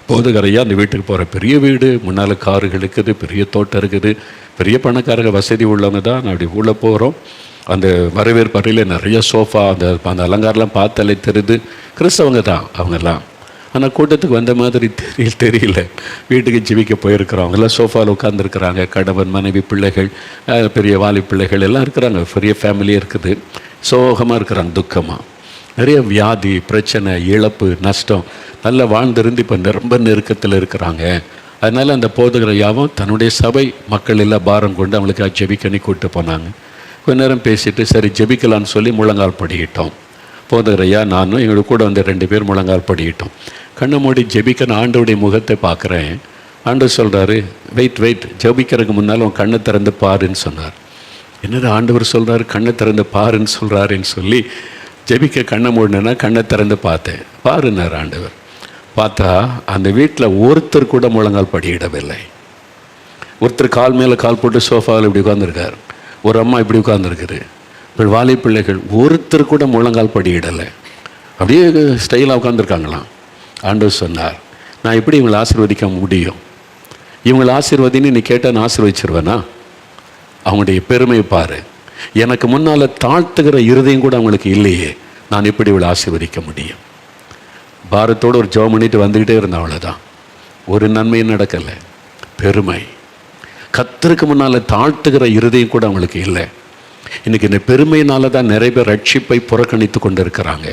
போதுகரையா அந்த வீட்டுக்கு போகிற பெரிய வீடு, முன்னால் கார்கள் இருக்குது, பெரிய தோட்டம் இருக்குது, பெரிய பணக்காரங்க வசதி உள்ளவங்க தான். நான் அப்படி உள்ளே போகிறோம். அந்த வரவேற்பு அறையில் நிறைய சோஃபா, அந்த அலங்காரம்லாம் பார்த்தாலே தெரியுது கிறிஸ்தவங்க தான் அவங்கெல்லாம். ஆனால் கூட்டத்துக்கு வந்த மாதிரி தெரியல. வீட்டுக்கு ஜெபிக்க போயிருக்கிறோம். அவங்கெல்லாம் சோஃபாவில் உட்காந்துருக்குறாங்க. கணவன், மனைவி, பிள்ளைகள், பெரிய வாலி பிள்ளைகள் எல்லாம் இருக்கிறாங்க. பெரிய ஃபேமிலியே இருக்குது. சோகமாக இருக்கிறாங்க, துக்கமாக. நிறைய வியாதி, பிரச்சனை, இழப்பு, நஷ்டம், நல்லா வாழ்ந்திருந்து இப்போ ரொம்ப நெருக்கத்தில் இருக்கிறாங்க. அதனால் அந்த போதகர் ஐயாவும் தன்னுடைய சபை மக்கள் எல்லாம் பாரம் கொண்டு அவங்களுக்கு ஜெபிக்கணி கூப்பிட்டு போனாங்க. கொஞ்ச நேரம் பேசிட்டு சரி ஜெபிக்கலான்னு சொல்லி முழங்கால் படிக்கிட்டோம். போதகர் ஐயா நானும் எங்களுக்கு கூட 2 பேர் முழங்கால் படிக்கிட்டோம். கண்ணை மூடி ஜெபிக்க நான் ஆண்டவருடைய முகத்தை பார்க்குறேன். ஆண்டவர் சொல்கிறாரு, வெயிட் ஜெபிக்கிறதுக்கு முன்னால் உன் கண்ணை திறந்து பாருன்னு சொன்னார். என்னது ஆண்டவர் சொல்கிறாரு, கண்ணை திறந்து பாருன்னு சொல்கிறாருன்னு சொல்லி ஜெபிக்க கண்ணை மூடினா கண்ணை திறந்து பார்த்தேன். பாருன்னார் ஆண்டவர். பார்த்தா அந்த வீட்டில் ஒருத்தர் கூட முழங்கால் படியிடவில்லை. ஒருத்தர் கால் மேலே கால் போட்டு சோஃபாவில் இப்படி உட்காந்துருக்கார். ஒரு அம்மா இப்படி உட்காந்துருக்குது. இப்போ வாலி பிள்ளைகள் ஒருத்தர் கூட முழங்கால் படியிடலை. அப்படியே ஸ்டைலாக உட்காந்துருக்காங்களாம். ஆண்டவர் சொன்னார், நான் எப்படி இவங்களை ஆசீர்வதிக்க முடியும்? இவங்களை ஆசீர்வதின்னு நீ கேட்டால் நான் ஆசீர்வதிச்சிருவேனா? அவங்களுடைய பெருமையை பாரு. எனக்கு முன்னால் தாழ்த்துகிற இருதயம் கூட அவங்களுக்கு இல்லையே, நான் எப்படி இவளை ஆசீர்வதிக்க முடியும்? பாரத்தோடு ஒரு ஜெபம் பண்ணிட்டு வந்துக்கிட்டே இருந்தேன். அவ்வளோதான். ஒரு நன்மையும் நடக்கலை. பெருமை. கர்த்தருக்கு முன்னால் தாழ்த்துகிற இருதயம் கூட அவங்களுக்கு இல்லை. இன்றைக்கி இந்த பெருமையினால தான் நிறைய பேர் ரட்சிப்பை புறக்கணித்து கொண்டு இருக்கிறாங்க.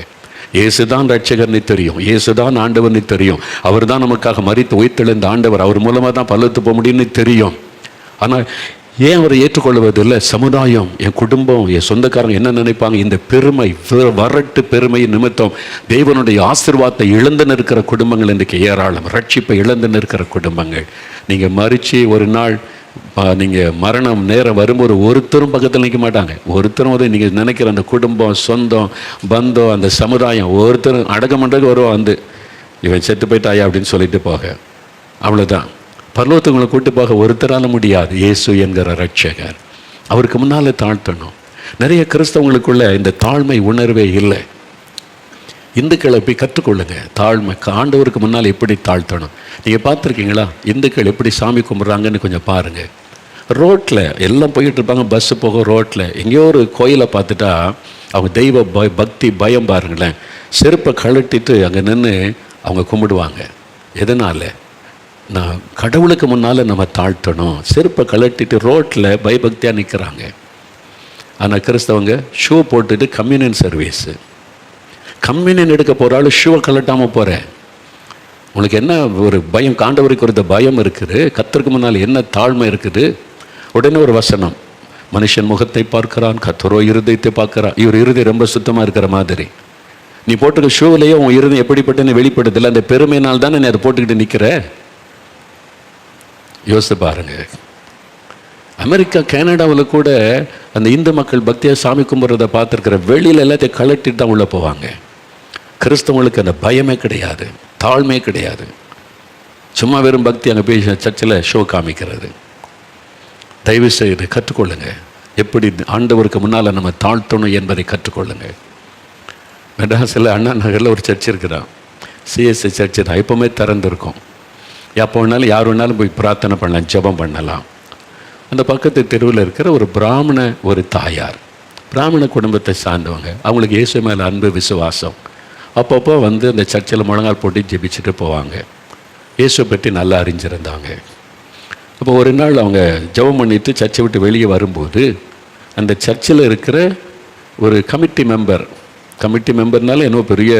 இயேசுதான் ரட்சகர்னு தெரியும், இயேசுதான் ஆண்டவர்னு தெரியும், அவர் தான் நமக்காக மரித்து உயிர்த்தெழுந்த ஆண்டவர், அவர் மூலமாக தான் பல்லத்து போக முடியும்னு தெரியும். ஆனால் ஏன் அவரை ஏற்றுக்கொள்வதில்லை? சமுதாயம், என் குடும்பம், என் சொந்தக்காரங்க என்ன நினைப்பாங்க? இந்த பெருமை, வரட்டு பெருமை நிமித்தம் தேவனுடைய ஆசீர்வாதத்தை இழந்து நிற்கிற குடும்பங்கள் இன்றைக்கு ஏராளம். ரட்சிப்பை இழந்து நிற்கிற குடும்பங்கள். நீங்கள் மறித்து ஒரு நாள் நீங்கள் மரணம் நேரம் வரும்போது ஒருத்தரும் பக்கத்தில் நிற்க மாட்டாங்க. ஒருத்தரும் வந்து நீங்கள் நினைக்கிற அந்த குடும்பம், சொந்தம், பந்தம், அந்த சமுதாயம் ஒருத்தரும் அடக்கம் பண்ணுறதுக்கு வருவான். வந்து இவன் செத்து போயிட்டாயா அப்படின்னு சொல்லிட்டு போக, அவ்வளோதான். பரலோகத்துக்குள்ள கூட்டு போக ஒருத்தரால முடியாது. இயேசு என்கிற ரட்சகர், அவருக்கு முன்னால் தாழ்த்தணும். நிறைய கிறிஸ்தவங்களுக்குள்ள இந்த தாழ்மை உணர்வே இல்லை. இந்துக்களை போய் கற்றுக்கொள்ளுங்க தாழ்மை. ஆண்டவருக்கு முன்னால் எப்படி தாழ்த்தணும். நீங்கள் பார்த்துருக்கீங்களா? இந்துக்கள் எப்படி சாமி கும்பிட்றாங்கன்னு கொஞ்சம் பாருங்கள். ரோட்டில் எல்லாம் போய்கிட்டு இருப்பாங்க, பஸ்ஸு போக ரோட்டில் எங்கேயோ ஒரு கோயிலை பார்த்துட்டா அவங்க தெய்வ பக்தி பயம் பாருங்களேன். செருப்பை கழட்டிட்டு அங்கே நின்று அவங்க கும்பிடுவாங்க. எதனால்? நான் கடவுளுக்கு முன்னால் நம்ம தாழ்த்தணும். செருப்பை கழட்டிட்டு ரோட்டில் பயபக்தியாக நிற்கிறாங்க. ஆனால் கிறிஸ்தவங்க ஷூ போட்டுட்டு கம்யூனியன் சர்வீஸு. கம்யூனியன் எடுக்க போகிறாலும் ஷூவை கழட்டாமல் போகிறேன். உனக்கு என்ன ஒரு பயம்? ஆண்டவருக்கு ஒரு பயம் இருக்குது, கர்த்தருக்கு முன்னால் என்ன தாழ்மை இருக்குது. உடனே ஒரு வசனம், மனுஷன் முகத்தை பார்க்கிறான், கர்த்தரோ இருதயத்தை பார்க்குறான். இவர் இருதயம் ரொம்ப சுத்தமாக இருக்கிற மாதிரி. நீ போட்டுக்க ஷூவிலேயே உன் இருதயம் எப்படிப்பட்டன்னு வெளிப்படுதில்லை. அந்த பெருமையினால் தானே நீ அதை போட்டுக்கிட்டு நிற்கிற. யோசித்து பாருங்க. அமெரிக்கா, கனடாவில் கூட அந்த இந்து மக்கள் பக்தியாக சாமி கும்பிட்றதை பார்த்துருக்கிற. வெளியில் எல்லாத்தையும் கலட்டிட்டு தான் உள்ளே போவாங்க. கிறிஸ்தவங்களுக்கு அந்த பயமே கிடையாது, தாழ்மையே கிடையாது. சும்மா வெறும் பக்தி அங்கே போய் சர்ச்சில் ஷோ காமிக்கிறது. தயவு செய்து கற்றுக்கொள்ளுங்க எப்படி ஆண்டவருக்கு முன்னால் நம்ம தாழ்த்தணும் என்பதை கற்றுக்கொள்ளுங்க. மெட்ராஸில் அண்ணா நகரில் ஒரு சர்ச் இருக்குதான், சிஎஸ்ஐ சர்ச்சு தான். எப்போவுமே திறந்துருக்கும். எப்போ வேணாலும் யார் வேணாலும் போய் பிரார்த்தனை பண்ணலாம், ஜெபம் பண்ணலாம். அந்த பக்கத்து தெருவில் இருக்கிற ஒரு பிராமண ஒரு தாயார், பிராமண குடும்பத்தை சார்ந்தவங்க. அவங்களுக்கு இயேசு மேலே அன்பு, விசுவாசம். அப்பப்போ வந்து அந்த சர்ச்சில் முழங்கால் போட்டு ஜெபிச்சுட்டு போவாங்க. இயேசுவை பற்றி நல்லா அறிஞ்சிருந்தாங்க. அப்போ ஒரு நாள் அவங்க ஜெபம் பண்ணிட்டு சர்ச்சை விட்டு வெளியே வரும்போது அந்த சர்ச்சில் இருக்கிற ஒரு கமிட்டி மெம்பர்னால என்ன பெரிய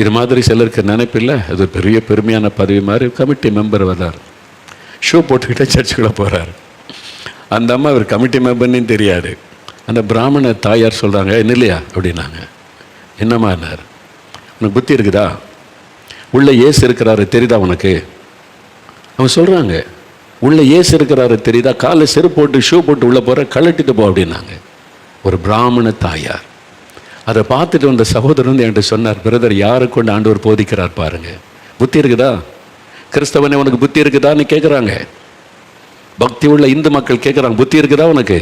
இது மாதிரி சிலருக்கு நினைப்பில்லை, அது பெரிய பெருமையான பதவி மாதிரி. கமிட்டி மெம்பர் வர்றார், ஷூ போட்டுக்கிட்டே சர்ச்சுக்குள்ளே போகிறார். அந்த அம்மா அவர் கமிட்டி மெம்பர்னு தெரியாது. அந்த பிராமண தாயார் சொல்கிறாங்க, என்ன இல்லையா அப்படின்னாங்க. என்னம்மான்னார், உனக்கு புத்தி இருக்குதா? உள்ள ஏசு இருக்கிறாரு தெரியுதா உனக்கு? அவங்க சொல்கிறாங்க, உள்ள ஏசு இருக்கிறாரு தெரியுதா? காலை செருப்பு போட்டு ஷூ போட்டு உள்ளே போகிற, கழட்டிட்டு போ அப்படின்னாங்க. ஒரு பிராமண தாயார். அதை பார்த்துட்டு வந்த சகோதரன் வந்து என்கிட்ட சொன்னார், பிரதர், யாரை கொண்டு ஆண்டவர் போதிக்கிறார் பாருங்க. புத்தி இருக்குதா? கிறிஸ்தவனே உனக்கு புத்தி இருக்குதான்னு கேட்குறாங்க. பக்தி உள்ள இந்து மக்கள் கேட்குறாங்க, புத்தி இருக்குதா உனக்கு?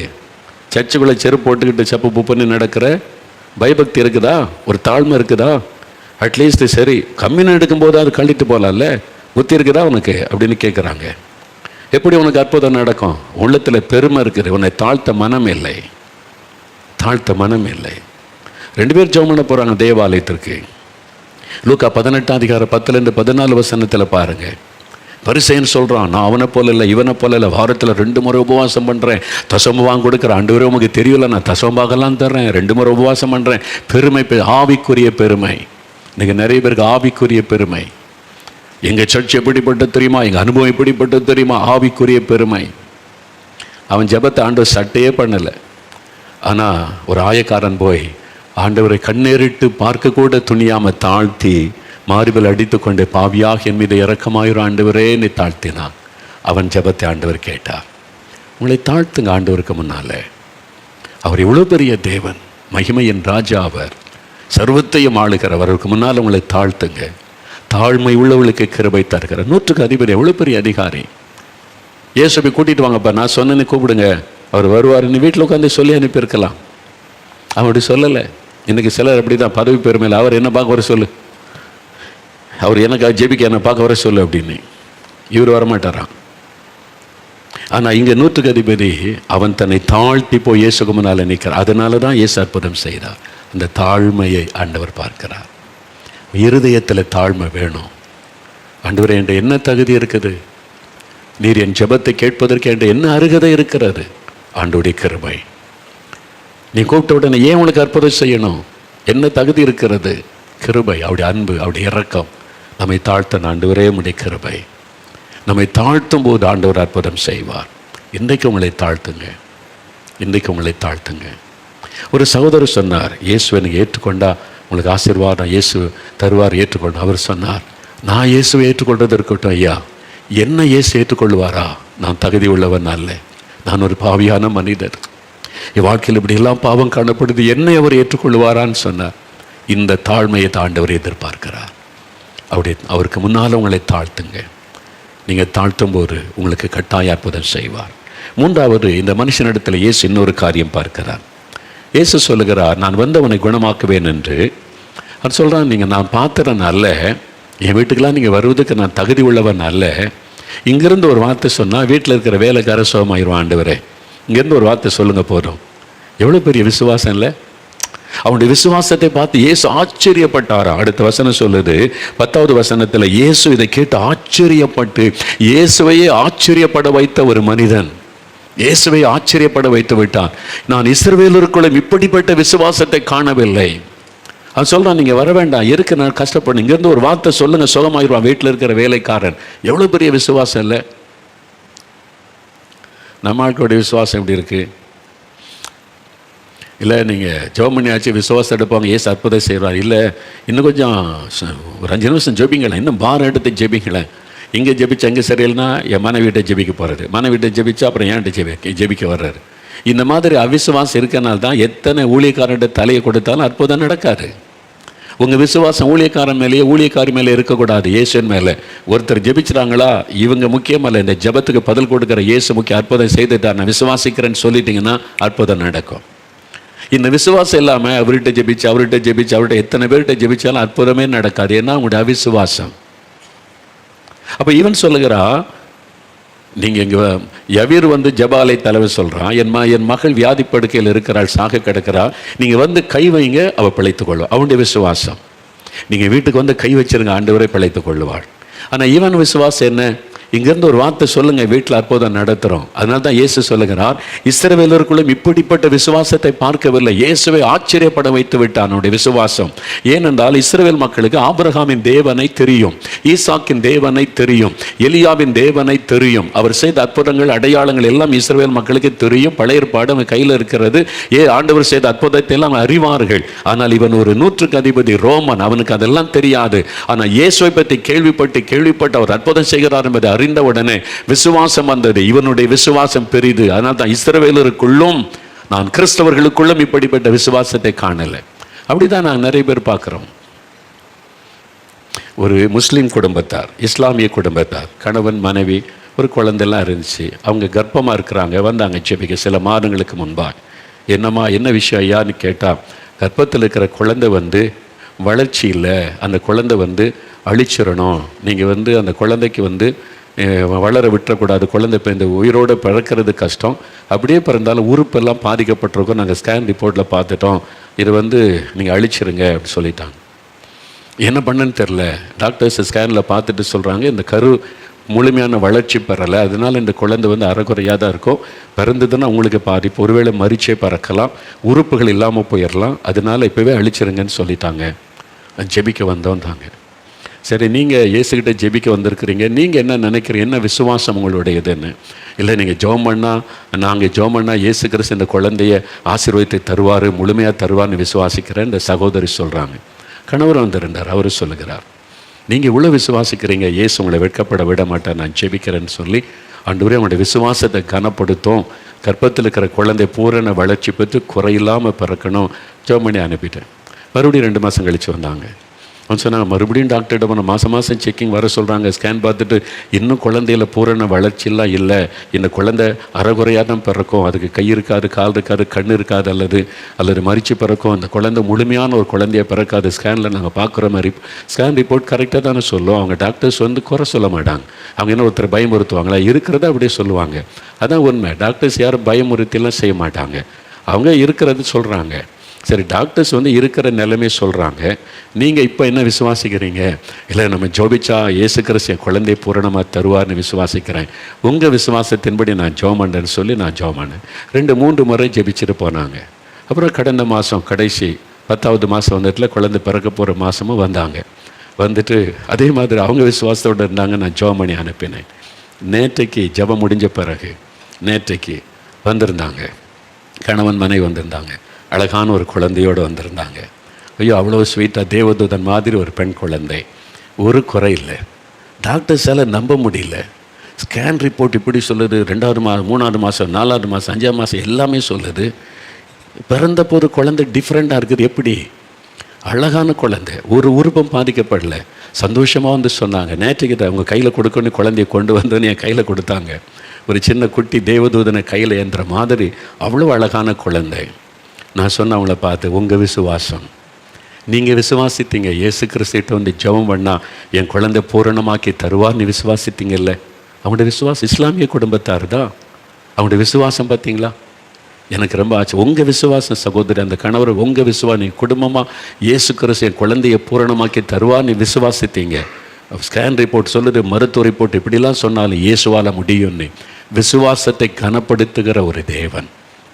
சர்ச்சுக்குள்ளே செருப்பு போட்டுக்கிட்டு சப்பு புப்புன்னு நடக்கிற பயபக்தி இருக்குதா? ஒரு தாழ்மை இருக்குதா? அட்லீஸ்ட் சரி கம்யூனியன் எடுக்கும்போது அது கழித்து போகலாம்ல, புத்தி இருக்குதா உனக்கு அப்படின்னு கேட்குறாங்க. எப்படி உனக்கு அற்புதம் நடக்கும்? உள்ளத்தில் பெருமை இருக்குது, உன்னை தாழ்த்த மனம் இல்லை. ரெண்டு பேர் ஜெபம் பண்ண போகிறாங்க தேவாலயத்திற்கு. லூக்கா 18:10-14 பாருங்கள். பரிசேயன் சொல்கிறான், நான் அவனை போல இல்லை, இவனை போல இல்லை, வாரத்தில் 2 முறை உபவாசம் பண்ணுறேன், தசமபாகம் கொடுக்குறேன், ஆண்டவரே உமக்கு தெரியல, நான் தசமபாகலாம் தர்றேன், 2 முறை உபவாசம் பண்ணுறேன். பெருமை, ஆவிக்குரிய பெருமை. இன்றைக்கி நிறைய பேருக்கு ஆவிக்குரிய பெருமை. எங்கள் சர்ச் எப்படிப்பட்டது தெரியுமா, எங்கள் அனுபவம் எப்படிப்பட்டது தெரியுமா? ஆவிக்குரிய பெருமை. அவன் ஜெபத்தை ஆண்டவர் சட்டையே பண்ணலை. ஆனால் ஒரு ஆயக்காரன் போய் ஆண்டவரை கண்ணேறிட்டு பார்க்க கூட துணியாமல் தாழ்த்தி மார்பில் அடித்து கொண்டு, பாவியாக என் மீது இரக்கமாயிரும் ஆண்டவரே நீ தாழ்த்தினான். அவன் ஜெபத்தை ஆண்டவர் கேட்டார். உங்களை தாழ்த்துங்க ஆண்டவருக்கு முன்னால். அவர் எவ்வளோ பெரிய தேவன், மகிமையின் ராஜா, அவர் சர்வத்தையும் ஆளுகிறவர். அவருக்கு முன்னால் உங்களை தாழ்த்துங்க. தாழ்மை உள்ளவர்களுக்கு கிருபை தருகிறார். 100க்கு அதிபதி, எவ்வளோ பெரிய அதிகாரி. இயேசுவை கூட்டிகிட்டு வாங்கப்பா, நான் சொன்னேன்னு கூப்பிடுங்க, அவர் வருவார். நீ வீட்டில் உட்காந்து சொல்லி அனுப்பியிருக்கலாம். அப்படி சொல்லலை. இன்றைக்கி சிலர் அப்படி தான், பதவி பெருமையில் அவர் என்ன பார்க்க வர சொல்லு, அவர் எனக்கு ஜெபிக்க என்ன பார்க்க வர சொல்லு அப்படின்னு. இவர் வரமாட்டாராம். ஆனால் இங்கே 100க்கு அதிபதி அவன் தன்னை தாழ்த்தி போய் இயேசுக்கு முன்னால் நிற்கிறார். அதனால தான் இயேசு அற்புதம் செய்தார். அந்த தாழ்மையை ஆண்டவர் பார்க்கிறார். இருதயத்தில் தாழ்மை வேணும். ஆண்டவரே, என்ற என்ன தகுதி இருக்குது? நீர் என் ஜெபத்தை கேட்பதற்கு என்ற என்ன அருகதை இருக்கிறது? ஆண்டவருடைய கிருபை. நீ கூப்பிட்ட உடனே ஏன் உனக்கு அற்புதம் செய்யணும்? என்ன தகுதி இருக்கிறது? கிருபை, அவருடைய அன்பு, அவருடைய இரக்கம். நம்மை தாழ்த்த ஆண்டவரே உம்முடைய கிருபை. நம்மை தாழ்த்தும் போது ஆண்டவர் அற்புதம் செய்வார். இன்றைக்கு உங்களை தாழ்த்துங்க, இன்றைக்கு உங்களை தாழ்த்துங்க. ஒரு சகோதரர் சொன்னார், இயேசுவை நீங்கள் ஏற்றுக்கொண்டா உங்களுக்கு ஆசீர்வாதம் இயேசு தருவார், ஏற்றுக்கொண்டு. அவர் சொன்னார், நான் இயேசுவை ஏற்றுக்கொண்டது இருக்கட்டும் ஐயா, என்ன இயேசு ஏற்றுக்கொள்வாரா? நான் தகுதி உள்ளவன் அல்ல, நான் ஒரு பாவியான மனிதர், என் வாழ்க்கையில் இப்படியெல்லாம் பாவம் காணப்படுது, என்னை அவர் ஏற்றுக்கொள்வாரான்னு சொன்னார். இந்த தாழ்மையை ஆண்டவர் எதிர்பார்க்கிறார். அவருக்கு முன்னால் உங்களை தாழ்த்துங்க. நீங்கள் தாழ்த்தும் போது உங்களுக்கு கட்டாய அற்புதம் செய்வார். மூன்றாவது, இந்த மனுஷனிடத்தில் இயேசு இன்னொரு காரியம் பார்க்கிறார். இயேசு சொல்லுகிறார், நான் வந்தவனை குணமாக்குவேன் என்று. அவர் சொல்கிறான், நீங்கள் நான் பார்த்துறேன் அல்ல, என் வீட்டுக்கெல்லாம் நீங்கள் வருவதுக்கு நான் தகுதி உள்ளவன் அல்ல. இங்கேருந்து ஒரு வார்த்தை சொன்னால் வீட்டில் இருக்கிற வேலைக்கார சுகமாயிருவான் ஆண்டவரே. இங்கேருந்து ஒரு வார்த்தை சொல்லுங்கள் போதும். எவ்வளோ பெரிய விசுவாசம் இல்லை? அவனுடைய விசுவாசத்தை பார்த்து இயேசு ஆச்சரியப்பட்டாரா. அடுத்த வசனம் சொல்லுது, 10வது வசனத்தில், இயேசு இதை கேட்டு ஆச்சரியப்பட்டு, இயேசுவையே ஆச்சரியப்பட வைத்த ஒரு மனிதன் இயேசுவை ஆச்சரியப்பட வைத்து விட்டான். நான் இஸ்ரவேலருக்குள்ள இப்படிப்பட்ட விசுவாசத்தை காணவில்லை. அவன் சொல்கிறான், நீங்கள் வர வேண்டாம், இருக்கு நான் கஷ்டப்படும், இங்கேருந்து ஒரு வார்த்தை சொல்லுங்கள் சுகமாகிடுவான் வீட்டில் இருக்கிற வேலைக்காரன். எவ்வளோ பெரிய விசுவாசம் இல்லை? நம்ம ஆட்களுடைய விசுவாசம் எப்படி இருக்குது? இல்லை நீங்கள் ஜெபமணியாச்சு விசுவாசம் எடுப்பாங்க, ஏசு அற்புதம் செய்வார். இல்லை இன்னும் கொஞ்சம் ஒரு 5 நிமிஷம் ஜெபிங்களேன், இன்னும் பாரம் எடுத்து ஜெபிங்களேன். இங்கே ஜெபிச்சா எங்கே சரியில்லைனா என் மனைவிட்ட ஜெபிக்க போகிறாரு, மனைவிட்ட ஜெபிச்சா அப்புறம் ஏன்ட்டு ஜெபிக்க வர்றாரு. இந்த மாதிரி அவிசுவாசம் இருக்கனால தான் எத்தனை ஊழியக்காரன்ட்ட தலையை கொடுத்தாலும் அற்புதம் நடக்காது. உங்கள் விசுவாசம் ஊழியக்காரன் மேலேயே ஊழியக்காரி மேலே இருக்கக்கூடாது, இயேசுவின் மேலே. ஒருத்தர் ஜெபிச்சுறாங்களா, இவங்க முக்கியமல்ல, இந்த ஜெபத்துக்கு பதில் கொடுக்குற இயேசு முக்கிய. அற்புதம் செய்துட்டார், நான் விசுவாசிக்கிறேன்னு சொல்லிட்டீங்கன்னா அற்புதம் நடக்கும். இந்த விசுவாசம் இல்லாமல் அவர்கிட்ட ஜெபிச்சு அவர்கிட்ட எத்தனை பேர்கிட்ட ஜெபிச்சாலும் அற்புதமே நடக்காது. ஏன்னா உங்களுடைய அவிசுவாசம். அப்போ இவன் சொல்லுகிறா, நீங்கள் இங்கே யவீர் வந்து ஜபாலை தலைவர் சொல்கிறான், என் மகள் வியாதி படுக்கையில் இருக்கிறாள், சாக கிடக்கிறா, நீங்கள் வந்து கை வைங்க, அவள் பிழைத்து கொள்ளும். அவனுடைய விசுவாசம். நீங்கள் வீட்டுக்கு வந்து கை வச்சிருங்க, ஆண்டவரை பிழைத்து கொள்ளுவாள். ஆனால் இவன் விசுவாசம் என்ன? இங்கேருந்து ஒரு வார்த்தை சொல்லுங்கள், வீட்டில் அற்புதம் நடத்துகிறோம். அதனால தான் இயேசு சொல்லுகிறார், இஸ்ரவேலருக்குள்ளும் இப்படிப்பட்ட விசுவாசத்தை பார்க்கவில்லை. இயேசுவை ஆச்சரியப்பட வைத்து விட்டான் அவனுடைய விசுவாசம். ஏனென்றால் இஸ்ரவேல் மக்களுக்கு ஆபிரகாமின் தேவனை தெரியும், ஈசாக்கின் தேவனை தெரியும், எலியாவின் தேவனை தெரியும். அவர் செய்த அற்புதங்கள் அடையாளங்கள் எல்லாம் இஸ்ரவேல் மக்களுக்கு தெரியும். பழைய ஏற்பாடு அவன் கையில் இருக்கிறது. ஆண்டவர் செய்த அற்புதத்தை எல்லாம் அறிவார்கள். ஆனால் இவன் ஒரு 100க்கு அதிபதி ரோமன், அவனுக்கு அதெல்லாம் தெரியாது. ஆனால் இயேசுவை பற்றி கேள்விப்பட்டு அவர் அற்புதம் செய்கிறார் என்பதை அறிந்தவுடனே விசுவாசம் வந்தது. இவனுடைய விசுவாசம் பெரிது. அதனால் தான் இஸ்ரவேலருக்குள்ளும் நான் கிறிஸ்தவர்களுக்குள்ளும் இப்படிப்பட்ட விசுவாசத்தை காணலை. அப்படிதான் நான் நிறைய பேர் பார்க்குறோம். ஒரு முஸ்லீம் குடும்பத்தார், இஸ்லாமிய குடும்பத்தார், கணவன் மனைவி, ஒரு குழந்தைலாம் இருந்துச்சு. அவங்க கர்ப்பமாக இருக்கிறாங்க. வந்தாங்க ஜெபிக்க சில மாதங்களுக்கு முன்பாக. என்னம்மா என்ன விஷயம் ஐயான்னு கேட்டால், கர்ப்பத்தில் இருக்கிற குழந்தை வந்து வளர்ச்சி இல்லை, அந்த குழந்தை வந்து அழிச்சிடணும், நீங்கள் அந்த குழந்தைக்கு வளர விட்டுறக்கூடாது, குழந்தை இந்த உயிரோடு பிறக்கிறது கஷ்டம், அப்படியே பிறந்தாலும் உறுப்பெல்லாம் பாதிக்கப்பட்டிருக்கோம், நாங்கள் ஸ்கேன் ரிப்போர்ட்டில் பார்த்துட்டோம், இது நீங்கள் அழிச்சிருங்க அப்படின்னு சொல்லிட்டாங்க. என்ன பண்ணுன்னு தெரில. டாக்டர்ஸ் ஸ்கேனில் பார்த்துட்டு சொல்கிறாங்க, இந்த கரு முழுமையான வளர்ச்சி பெறலை, அதனால் இந்த குழந்தை அறகுறையாக தான் இருக்கும், பிறந்ததுன்னா உங்களுக்கு பாதிப்பு, ஒருவேளை மரிச்சே பறக்கலாம், உறுப்புகள் இல்லாமல் போயிடலாம், அதனால் இப்போவே அழிச்சிருங்கன்னு சொல்லிட்டாங்க. ஜெபிக்க வந்தோன்றாங்க. சரி, நீங்கள் இயேசுகிட்ட ஜெபிக்க வந்திருக்கிறீங்க, நீங்கள் என்ன நினைக்கிறீங்க, என்ன விசுவாசம் உங்களுடையதுன்னு? இல்லை நீங்கள் ஜெபம் பண்ணால் இயேசு கிறிஸ்து இந்த குழந்தைய ஆசீர்வாதத்தை தருவார், முழுமையாக தருவார்னு விசுவாசிக்கிறேன் இந்த சகோதரி சொல்கிறாங்க. கணவர் வந்திருந்தார். அவர் சொல்லுகிறார், நீங்கள் இவ்வளோ விசுவாசிக்கிறீங்க, இயேசு உங்களை வெட்கப்பட விட மாட்டேன், நான் ஜெபிக்கிறேன்னு சொல்லி ஆண்டவரே அவனுடைய விசுவாசத்தை கனப்படுத்தும், கர்ப்பத்தில் இருக்கிற குழந்தை பூரண வளர்ச்சி பெற்று குறையில்லாமல் பிறக்கணும், ஜெபம் பண்ணி அனுப்பிட்டேன். மறுபடியும் 2 மாதம் கழித்து வந்தாங்க. அவன் சொன்னாங்க, மறுபடியும் டாக்டர்கிட்ட போன மாதம் செக்கிங் வர சொல்கிறாங்க, ஸ்கேன் பார்த்துட்டு இன்னும் குழந்தையில் பூரண வளர்ச்சியெல்லாம் இல்லை, இந்த குழந்தை அறகுறையாக தான் பிறக்கும், அதுக்கு கை இருக்காது, கால் இருக்காது, கண் இருக்காது, அல்லது மரிச்சு பிறக்கும், அந்த குழந்தை முழுமையான ஒரு குழந்தைய பிறக்காது, ஸ்கேனில் நாங்கள் பார்க்குற மாதிரி ஸ்கேன் ரிப்போர்ட் கரெக்டாக தானே சொல்லும். அவங்க டாக்டர்ஸ் குறை சொல்ல மாட்டாங்க, அவங்க என்ன ஒருத்தர் பயமுறுத்துவாங்களா, இருக்கிறத அப்படியே சொல்லுவாங்க. அதான் உண்மை. டாக்டர்ஸ் யாரும் பயமுறுத்திலாம் செய்ய மாட்டாங்க, அவங்க இருக்கிறது சொல்கிறாங்க. சரி, டாக்டர்ஸ் இருக்கிற நிலைமை சொல்கிறாங்க, நீங்கள் இப்போ என்ன விசுவாசிக்கிறீங்க? இல்லை நம்ம ஜோபிச்சா இயேசு கிறிஸ்து என் குழந்தையை பூரணமாக தருவார்னு விசுவாசிக்கிறேன், உங்கள் விசுவாசத்தின்படி நான் ஜெபம் பண்ணுறேன்னு சொல்லி நான் ஜெபம் பண்ணேன். 2-3 முறை ஜெபிச்சுட்டு போனாங்க. அப்புறம் கடந்த மாதம் கடைசி 10வது மாதம் குழந்தை பிறக்க போகிற மாதமும் வந்தாங்க. வந்துட்டு அதே மாதிரி அவங்க விசுவாசத்தோடு இருந்தாங்க. நான் ஜெபம் பண்ணி அனுப்பினேன். நேற்றைக்கு ஜெபம் முடிஞ்ச பிறகு நேற்றைக்கு வந்திருந்தாங்க, கணவன் மனைவி வந்திருந்தாங்க, அழகான ஒரு குழந்தையோடு வந்திருந்தாங்க. ஐயோ, அவ்வளோ ஸ்வீட்டாக தேவதூதன் மாதிரி ஒரு பெண் குழந்தை, ஒரு குறை இல்லை. டாக்டர்ஸால் நம்ப முடியல. ஸ்கேன் ரிப்போர்ட் இப்படி சொல்லுது, 2வது மாதம் 3வது மாதம் 4வது மாதம் 5ஆம் மாதம் எல்லாமே சொல்லுது. பிறந்த போது குழந்தை டிஃப்ரெண்ட்டாக இருக்குது. எப்படி அழகான குழந்தை, ஒரு உருவம் பாதிக்கப்படலை. சந்தோஷமாக வந்து சொன்னாங்க. நேற்றுக்கு தான் அவங்க கையில் கொடுக்கணும், குழந்தைய கொண்டு வந்தோன்னு என் கையில் கொடுத்தாங்க. ஒரு சின்ன குட்டி தேவதூதனை கையில் ஏந்துற மாதிரி அவ்வளோ அழகான குழந்தை. நான் சொன்னேன் அவங்கள பார்த்து, உங்கள் விசுவாசம், நீங்கள் விசுவாசித்தீங்க, இயேசு கிறிஸ்துட்ட வந்து ஜெபம் பண்ணால் என் குழந்தை பூரணமாக்கி தருவார்னு விசுவாசித்தீங்கல்ல. அவங்களுடைய விசுவாசம் இஸ்லாமிய குடும்பத்தார் தான். அவங்களுடைய விசுவாசம் பார்த்தீங்களா, எனக்கு ரொம்ப ஆச்சு. உங்கள் விசுவாசம் சகோதரி, அந்த கணவர் உங்கள் விசுவாசம், நீ குடும்பமாக இயேசு கிறிஸ்து என் குழந்தையை பூரணமாக்கி தருவார் நீ விசுவாசித்தீங்க. ஸ்கேன் ரிப்போர்ட் சொல்லுது, மருத்துவ ரிப்போர்ட் இப்படிலாம் சொன்னாலும் இயேசுவால் முடியும்னு. விசுவாசத்தை கனப்படுத்துகிற ஒரு தேவன்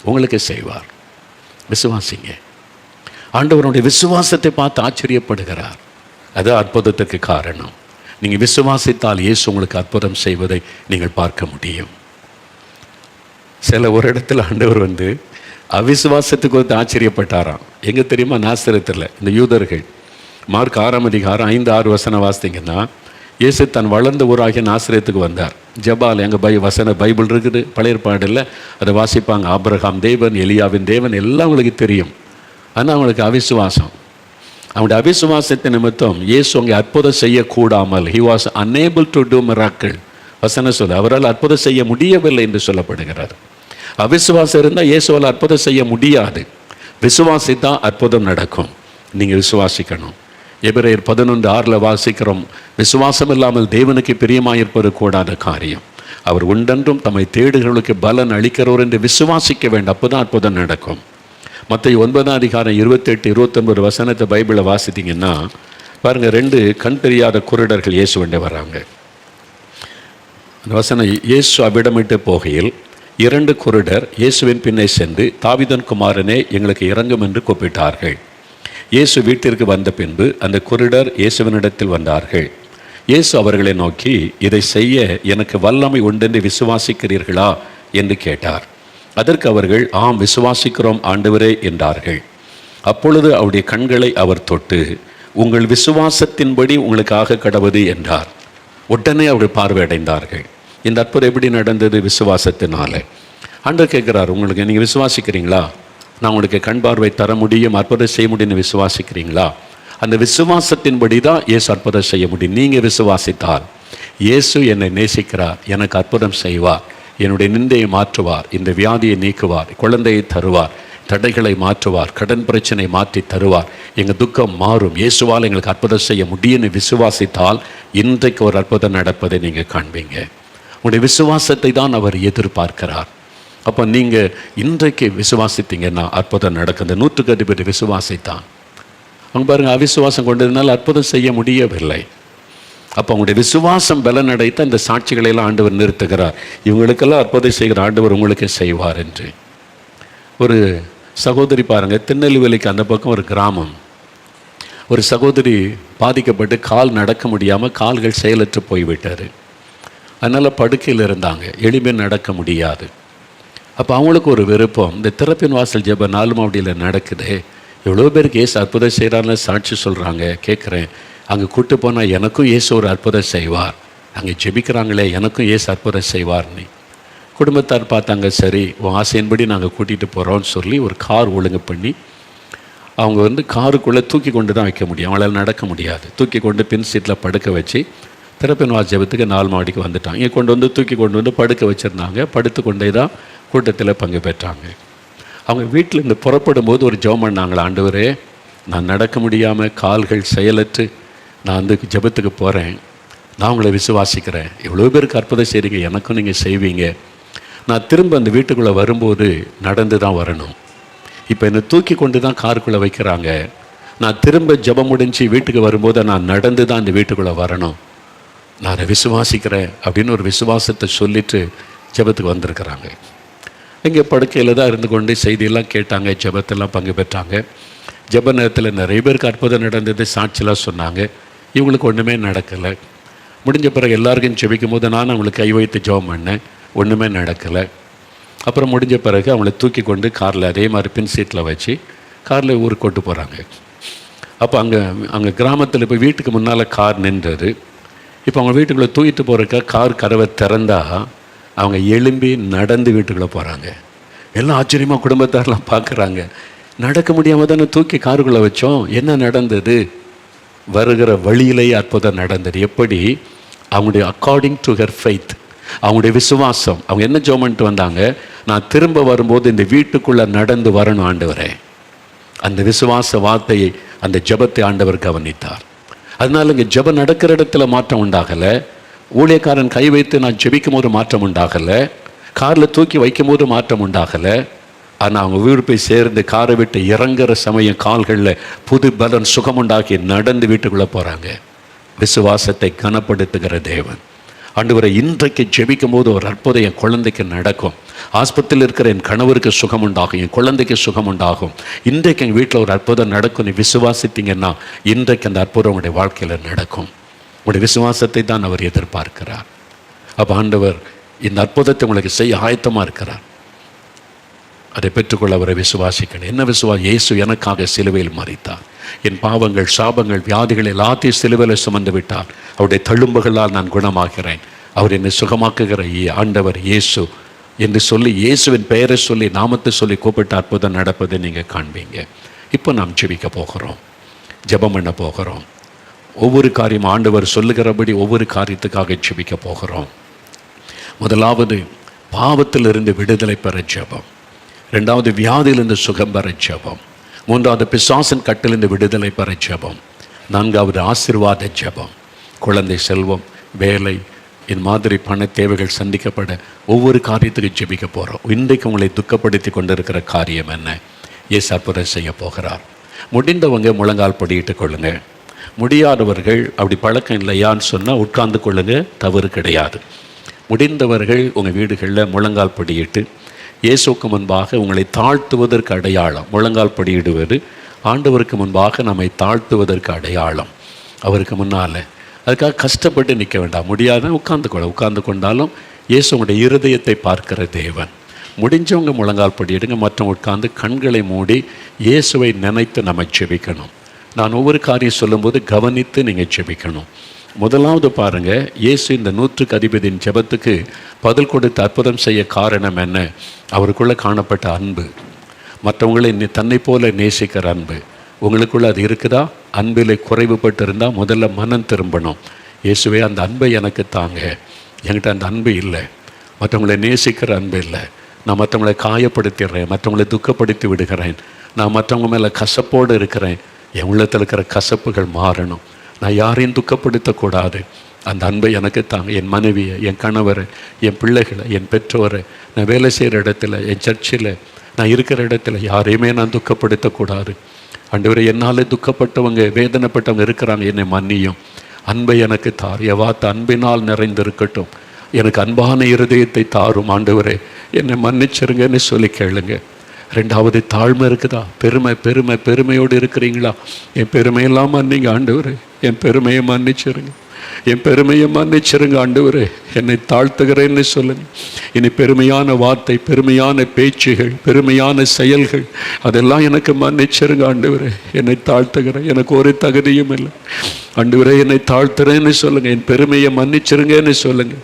உங்களுக்கு செய்வார். விசுவாசிங்க. ஆண்டவருடைய விசுவாசத்தை பார்த்து ஆச்சரியப்படுகிறார். அது அற்புதத்துக்கு காரணம். நீங்கள் விசுவாசித்தால் இயேசு உங்களுக்கு அற்புதம் செய்வதை நீங்கள் பார்க்க முடியும். சில ஒரு இடத்துல ஆண்டவர் வந்து அவிசுவாசத்துக்கு வந்து ஆச்சரியப்பட்டாராம். எங்கே தெரியுமா? நாசரேத்தில் இந்த யூதர்கள். மார்க் 6ஆம் அதிகாரம் 5-6 வசனம் வாசித்தீங்கன்னா, இயேசு தன் வளர்ந்த ஊராகிய நாசரேத்துக்கு வந்தார். ஜபால் எங்கள் பைபிள் இருக்குது, பழைய ஏற்பாடில் அதை வாசிப்பாங்க. ஆபிரகாம் தேவன், எலியாவின் தேவன் எல்லாம் அவங்களுக்கு தெரியும். ஆனால் அவங்களுக்கு அவிசுவாசம். அவங்களுடைய அவிசுவாசத்தை நிமித்தம் இயேசு அங்கே அற்புதம் செய்யக்கூடாமல், he was unable to do miracle. வசனம் சொல்ல, அவரால் அற்புதம் செய்ய முடியவில்லை என்று சொல்லப்படுகிறார். அவிசுவாசம் இருந்தால் இயேசுவால் அற்புதம் செய்ய முடியாது. விசுவாசித்தான் அற்புதம் நடக்கும். நீங்கள் விசுவாசிக்கணும். எபிரேயர் 11:6 வாசிக்கிறோம், விசுவாசம் இல்லாமல் தேவனுக்கு பிரியமாயிருப்பது கூடாத காரியம். அவர் உண்டென்றும் தம்மை தேடுகிறவர்களுக்கு பலன் அளிக்கிறவர் என்று விசுவாசிக்க வேண்டும். அப்போ தான் அற்புதம் நடக்கும். மத்தேயு 9ஆம் அதிகாரம் 28-29 வசனத்தை பைபிளை வாசித்தீங்கன்னா பாருங்கள், 2 கண் தெரியாத குருடர்கள் இயேசுவண்டே வராங்க. அந்த வசனம், இயேசு அவ்விடமிட்டு போகையில் 2 குருடர் இயேசுவின் பின்னே சென்று, தாவீதின் குமாரனே எங்களுக்கு இறங்கும் என்று கூப்பிட்டார்கள். இயேசு வீட்டிற்கு வந்த பின்பு அந்த குருடர் இயேசுவினிடத்தில் வந்தார்கள். இயேசு அவர்களை நோக்கி, இதை செய்ய எனக்கு வல்லமை உண்டென்று விசுவாசிக்கிறீர்களா என்று கேட்டார். அதற்கு அவர்கள், ஆம் விசுவாசிக்கிறோம் ஆண்டவரே என்றார்கள். அப்பொழுது அவருடைய கண்களை அவர் தொட்டு, உங்கள் விசுவாசத்தின்படி உங்களுக்காக கடவுது என்றார். உடனே அவர்கள் பார்வையடைந்தார்கள். இந்த அற்புதம் எப்படி நடந்தது? விசுவாசத்தினால. ஆண்டவர் கேட்குறார், உங்களுக்கு நீங்கள் விசுவாசிக்கிறீங்களா? நான் உங்களுக்கு கண் பார்வை தர முடியும், அற்புதம் செய்ய முடியும்னு விசுவாசிக்கிறீங்களா? அந்த விசுவாசத்தின்படி தான் இயேசு அற்புதம் செய்ய முடியும். நீங்கள் விசுவாசித்தால் இயேசு என்னை நேசிக்கிறார், எனக்கு அற்புதம் செய்வார், என்னுடைய நிந்தையை மாற்றுவார், இந்த வியாதியை நீக்குவார், குழந்தையை தருவார், தடைகளை மாற்றுவார், கடன் பிரச்சனை மாற்றி தருவார், எங்கள் துக்கம் மாறும், இயேசுவால் எங்களுக்கு அற்புதம் செய்ய முடியும்னு விசுவாசித்தால் இன்றைக்கு ஒரு அற்புதம் நடப்பதை நீங்கள் காண்பீங்க. உங்களுடைய விசுவாசத்தை தான் அவர் எதிர்பார்க்கிறார். அப்போ நீங்கள் இன்றைக்கு விசுவாசித்தீங்கன்னா அற்புதம் நடக்கும். இந்த 100க்கு அதிபதி விசுவாசித்தான். அவங்க பாருங்கள், அவிசுவாசம் கொண்டதுனால அற்புதம் செய்ய முடியவில்லை. அப்போ அவங்களுடைய விசுவாசம் பலன் அடைத்த இந்த சாட்சிகளையெல்லாம் ஆண்டவர் நிறுத்துகிறார். இவங்களுக்கெல்லாம் அற்புதம் செய்கிற ஆண்டவர் உங்களுக்கு செய்வார் என்று. ஒரு சகோதரி பாருங்கள், திருநெல்வேலிக்கு அந்த பக்கம் ஒரு கிராமம். ஒரு சகோதரி பாதிக்கப்பட்டு கால் நடக்க முடியாமல் கால்கள் செயலற்று போய்விட்டார். அதனால் படுக்கையில் இருந்தாங்க, எளிமையாக நடக்க முடியாது. அப்போ அவங்களுக்கு ஒரு விருப்பம், இந்த திறப்பின் வாசல் ஜெப 4 மாவடியில் நடக்குது, எவ்வளோ பேருக்கு இயேசு அற்புதம் செய்கிறாருன்னு சாட்சி சொல்கிறாங்க, கேட்குறேன், அங்கே கூட்டு போனால் எனக்கும் இயேசு ஒரு அற்புதம் செய்வார், அங்கே ஜெபிக்கிறாங்களே எனக்கும் இயேசு அற்புதம் செய்வார்னு. குடும்பத்தார் பார்த்தாங்க, சரி உன் ஆசையின்படி நாங்கள் கூட்டிகிட்டு போகிறோன்னு சொல்லி ஒரு கார் ஒழுங்கு பண்ணி அவங்க வந்து காருக்குள்ளே தூக்கி கொண்டு தான் வைக்க முடியும், அவங்களால நடக்க முடியாது, தூக்கி கொண்டு பின் சீட்டில் படுக்க வச்சு திறப்பின் வாசல் ஜெபத்துக்கு 4 மாடிக்கு வந்துட்டாங்க. இங்கே கொண்டு வந்து தூக்கி கொண்டு வந்து படுக்க வச்சுருந்தாங்க. படுத்து கொண்டே தான் கூட்டத்தில் பங்கு பெற்றாங்க. அவங்க வீட்டில் இருந்து புறப்படும் போது ஒரு ஜெபம் பண்ணாங்களா, ஆண்டவரே நான் நடக்க முடியாமல் கால்கள் செயலற்று நான் வந்து ஜெபத்துக்கு போகிறேன், நான் உங்களை விசுவாசிக்கிறேன், எவ்வளோ பேருக்கு அற்புதம் செய்கிறீங்க, எனக்கும் நீங்கள் செய்வீங்க, நான் திரும்ப அந்த வீட்டுக்குள்ளே வரும்போது நடந்து தான் வரணும், இப்போ என்னை தூக்கி கொண்டு தான் காருக்குள்ளே வைக்கிறாங்க, நான் திரும்ப ஜெபம் முடிஞ்சு வீட்டுக்கு வரும்போது நான் நடந்து தான் அந்த வீட்டுக்குள்ளே வரணும், நான் விசுவாசிக்கிறேன் அப்படின்னு ஒரு விசுவாசத்தை சொல்லிவிட்டு ஜெபத்துக்கு வந்திருக்கிறாங்க. இங்கே படுக்கையில் தான் இருந்து கொண்டு செய்தியெல்லாம் கேட்டாங்க, ஜெபத்தெல்லாம் பங்கு பெற்றாங்க. ஜெப நேரத்தில் நிறைய பேருக்கு அற்புதம் நடந்தது, சாட்சியெல்லாம் சொன்னாங்க. இவங்களுக்கு ஒன்றுமே நடக்கலை. முடிஞ்ச பிறகு எல்லாருக்கும் ஜெபிக்கும் போது நான் அவங்களுக்கு கை வைத்து ஜெபம் பண்ணேன், ஒன்றுமே நடக்கலை. அப்புறம் முடிஞ்ச பிறகு அவங்கள தூக்கி கொண்டு காரில் அதே மாதிரி பின் சீட்டில் வச்சு காரில் ஊருக்கு கொண்டு போகிறாங்க. அப்போ அங்கே கிராமத்தில் இப்போ வீட்டுக்கு முன்னால் கார் நின்றது. இப்போ அவங்க வீட்டுக்குள்ளே தூக்கிட்டு போகிறக்க கார் கதவை திறந்தா அவங்க எழும்பி நடந்து வீட்டுக்குள்ளே போகிறாங்க. எல்லாம் ஆச்சரியமாக குடும்பத்தாரெலாம் பார்க்குறாங்க. நடக்க முடியாமல் தானே தூக்கி காருக்குள்ளே வச்சோம், என்ன நடந்தது? வருகிற வழியிலேயே அற்புதம் நடந்தது. எப்படி? அவங்களுடைய அக்கார்டிங் டு ஹர் ஃபெய்த், அவங்களுடைய விசுவாசம். அவங்க என்ன ஜெபம் பண்ணிட்டு வந்தாங்க? நான் திரும்ப வரும்போது இந்த வீட்டுக்குள்ளே நடந்து வரணும் ஆண்டவரே. அந்த விசுவாச வார்த்தையை, அந்த ஜெபத்தை ஆண்டவர் கவனித்தார். அதனால் இங்கே ஜெபம் நடக்கிற இடத்துல மாற்றம் உண்டாகலை. ஊழியக்காரன் கை வைத்து நான் ஜெபிக்கும் போது மாற்றம் உண்டாகலை. காரில் தூக்கி வைக்கும் போது மாற்றம் உண்டாகலை. ஆனால் அவங்க வீடு போய் சேர்ந்து காரை விட்டு இறங்குற சமயம் கால்களில் புது பலன் சுகமுண்டாக்கி நடந்து வீட்டுக்குள்ளே போகிறாங்க. விசுவாசத்தை கனப்படுத்துகிற தேவன். ஆண்டவரை, இன்றைக்கு ஜெபிக்கும் போது ஒரு அற்புதம் என் குழந்தைக்கு நடக்கும். ஆஸ்பத்திரியில் இருக்கிற என் கணவருக்கு சுகம் உண்டாகும், என் குழந்தைக்கு சுகம் உண்டாகும். இன்றைக்கு எங்கள் வீட்டில் ஒரு அற்புதம் நடக்கும். நீ விசுவாசித்தீங்கன்னா இன்றைக்கு அந்த அற்புதம் உங்களுடைய வாழ்க்கையில் நடக்கும். உங்களுடைய விசுவாசத்தை தான் அவர் எதிர்பார்க்கிறார். அப்போ ஆண்டவர் இந்த அற்புதத்தை உங்களுக்கு செய்ய ஆயத்தமாக இருக்கிறார். அதை பெற்றுக்கொள்ள அவரை விசுவாசிக்கணும். என்ன விசுவாசம்? இயேசு எனக்காக சிலுவையில் மரித்தார். என் பாவங்கள், சாபங்கள், வியாதிகள் எல்லாத்தையும் சிலுவையில் சுமந்து விட்டார். அவருடைய தழும்புகளால் நான் குணமாகிறேன். அவர் என்னை சுகமாக்குகிற ஆண்டவர் இயேசு என்று சொல்லி, இயேசுவின் பெயரை சொல்லி, நாமத்தை சொல்லி கூப்பிட்டு அற்புதம் நடப்பதை நீங்கள் காண்பீங்க. இப்போ நாம் ஜெபிக்க போகிறோம், ஜெபம் பண்ண போகிறோம். ஒவ்வொரு காரியம் ஆண்டவர் சொல்லுகிறபடி ஒவ்வொரு காரியத்துக்காக ஜெபிக்க போகிறோம். முதலாவது பாவத்திலிருந்து விடுதலை பெற ஜெபம். ரெண்டாவது வியாதியிலிருந்து சுகம் பெற ஜெபம். மூன்றாவது பிசாசின் கட்டிலிருந்து விடுதலை பெற ஜெபம். நான்காவது ஆசீர்வாத ஜெபம். குழந்தை செல்வம், வேலை, இந்த மாதிரி பண தேவைகள் சந்திக்கப்பட ஒவ்வொரு காரியத்துக்கு ஜெபிக்க போகிறோம். இன்றைக்கு உங்களை துக்கப்படுத்தி கொண்டிருக்கிற காரியம் என்ன? இயேசு அற்புதம் செய்ய போகிறார். முடிந்தவங்க முழங்கால் படியிட்டு கொள்ளுங்க. முடியாதவர்கள் அப்படி பழக்கம் இல்லையான்னு சொன்னால் உட்கார்ந்து கொள்ளுங்க, தவறு கிடையாது. முடிந்தவர்கள் உங்கள் வீடுகளில் முழங்கால் படியிட்டு இயேசுக்கு முன்பாக உங்களை தாழ்த்துவதற்கு அடையாளம். முழங்கால் படியிடுவது ஆண்டவருக்கு முன்பாக நம்மை தாழ்த்துவதற்கு அடையாளம். அவருக்கு முன்னால் அதுக்காக கஷ்டப்பட்டு நிற்க வேண்டாம். முடியாத உட்கார்ந்து கொண்டாலும் இயேசு உங்களுடைய இருதயத்தை பார்க்கிற தேவன். முடிஞ்சவங்க முழங்கால் படியிடுங்க. மற்றும் உட்கார்ந்து கண்களை மூடி இயேசுவை நினைத்து நம்ம ஜெபிக்கணும். நான் ஒவ்வொரு காரியம் சொல்லும்போது கவனித்து நீங்கள் ஜெபிக்கணும். முதலாவது பாருங்கள், இயேசு இந்த 100க்கு அதிபதியின் ஜெபத்துக்கு பதில் கொடுத்து அற்புதம் செய்ய காரணம் என்ன? அவருக்குள்ளே காணப்பட்ட அன்பு, மற்றவங்களை தன்னை போல நேசிக்கிற அன்பு. உங்களுக்குள்ளே அது இருக்குதா? அன்பில் குறைவுபட்டு இருந்தால் முதல்ல மனம் திரும்பணும். இயேசுவே, அந்த அன்பை எனக்கு தாங்க. என்கிட்ட அந்த அன்பு இல்லை, மற்றவங்களை நேசிக்கிற அன்பு இல்லை. நான் மற்றவங்களை காயப்படுத்திடுறேன், மற்றவங்களை துக்கப்படுத்தி விடுகிறேன், நான் மற்றவங்க மேலே கசப்போடு இருக்கிறேன். என் உள்ளத்தில் இருக்கிற கசப்புகள் மாறணும். நான் யாரையும் துக்கப்படுத்தக்கூடாது. அந்த அன்பை எனக்கு தாங்க. என் மனைவியை, என் கணவரை, என் பிள்ளைகளை, என் பெற்றோரை, நான் வேலை செய்கிற இடத்துல, என் சர்ச்சில், நான் இருக்கிற இடத்துல யாரையுமே நான் துக்கப்படுத்தக்கூடாது. ஆண்டவரே, என்னால் துக்கப்பட்டவங்க, வேதனைப்பட்டவங்க இருக்கிறாங்க, என்னை மன்னியும். அன்பை எனக்கு தார். எவாத்த அன்பினால் நிறைந்திருக்கட்டும். எனக்கு அன்பான இருதயத்தை தாரும் ஆண்டவரே, என்னை மன்னிச்சிருங்கன்னு சொல்லி கேளுங்க. ரெண்டாவது தாழ்மை இருக்குதா? பெருமையோடு இருக்கிறீங்களா? என் பெருமையெல்லாம் மன்னிங்க ஆண்டவரே, என் பெருமையை மன்னிச்சிருங்க, என் பெருமையை மன்னிச்சிருங்க ஆண்டவரே, என்னை தாழ்த்துகிறேன்னு சொல்லுங்க. இனி பெருமையான வார்த்தை, பெருமையான பேச்சுகள், பெருமையான செயல்கள் அதெல்லாம் எனக்கு மன்னிச்சிருங்க ஆண்டவரே, என்னை தாழ்த்துகிறேன், எனக்கு ஒரு தகுதியும் இல்லை ஆண்டவரே, என்னை தாழ்த்துறேன்னு சொல்லுங்க, என் பெருமையை மன்னிச்சிருங்கன்னு சொல்லுங்க.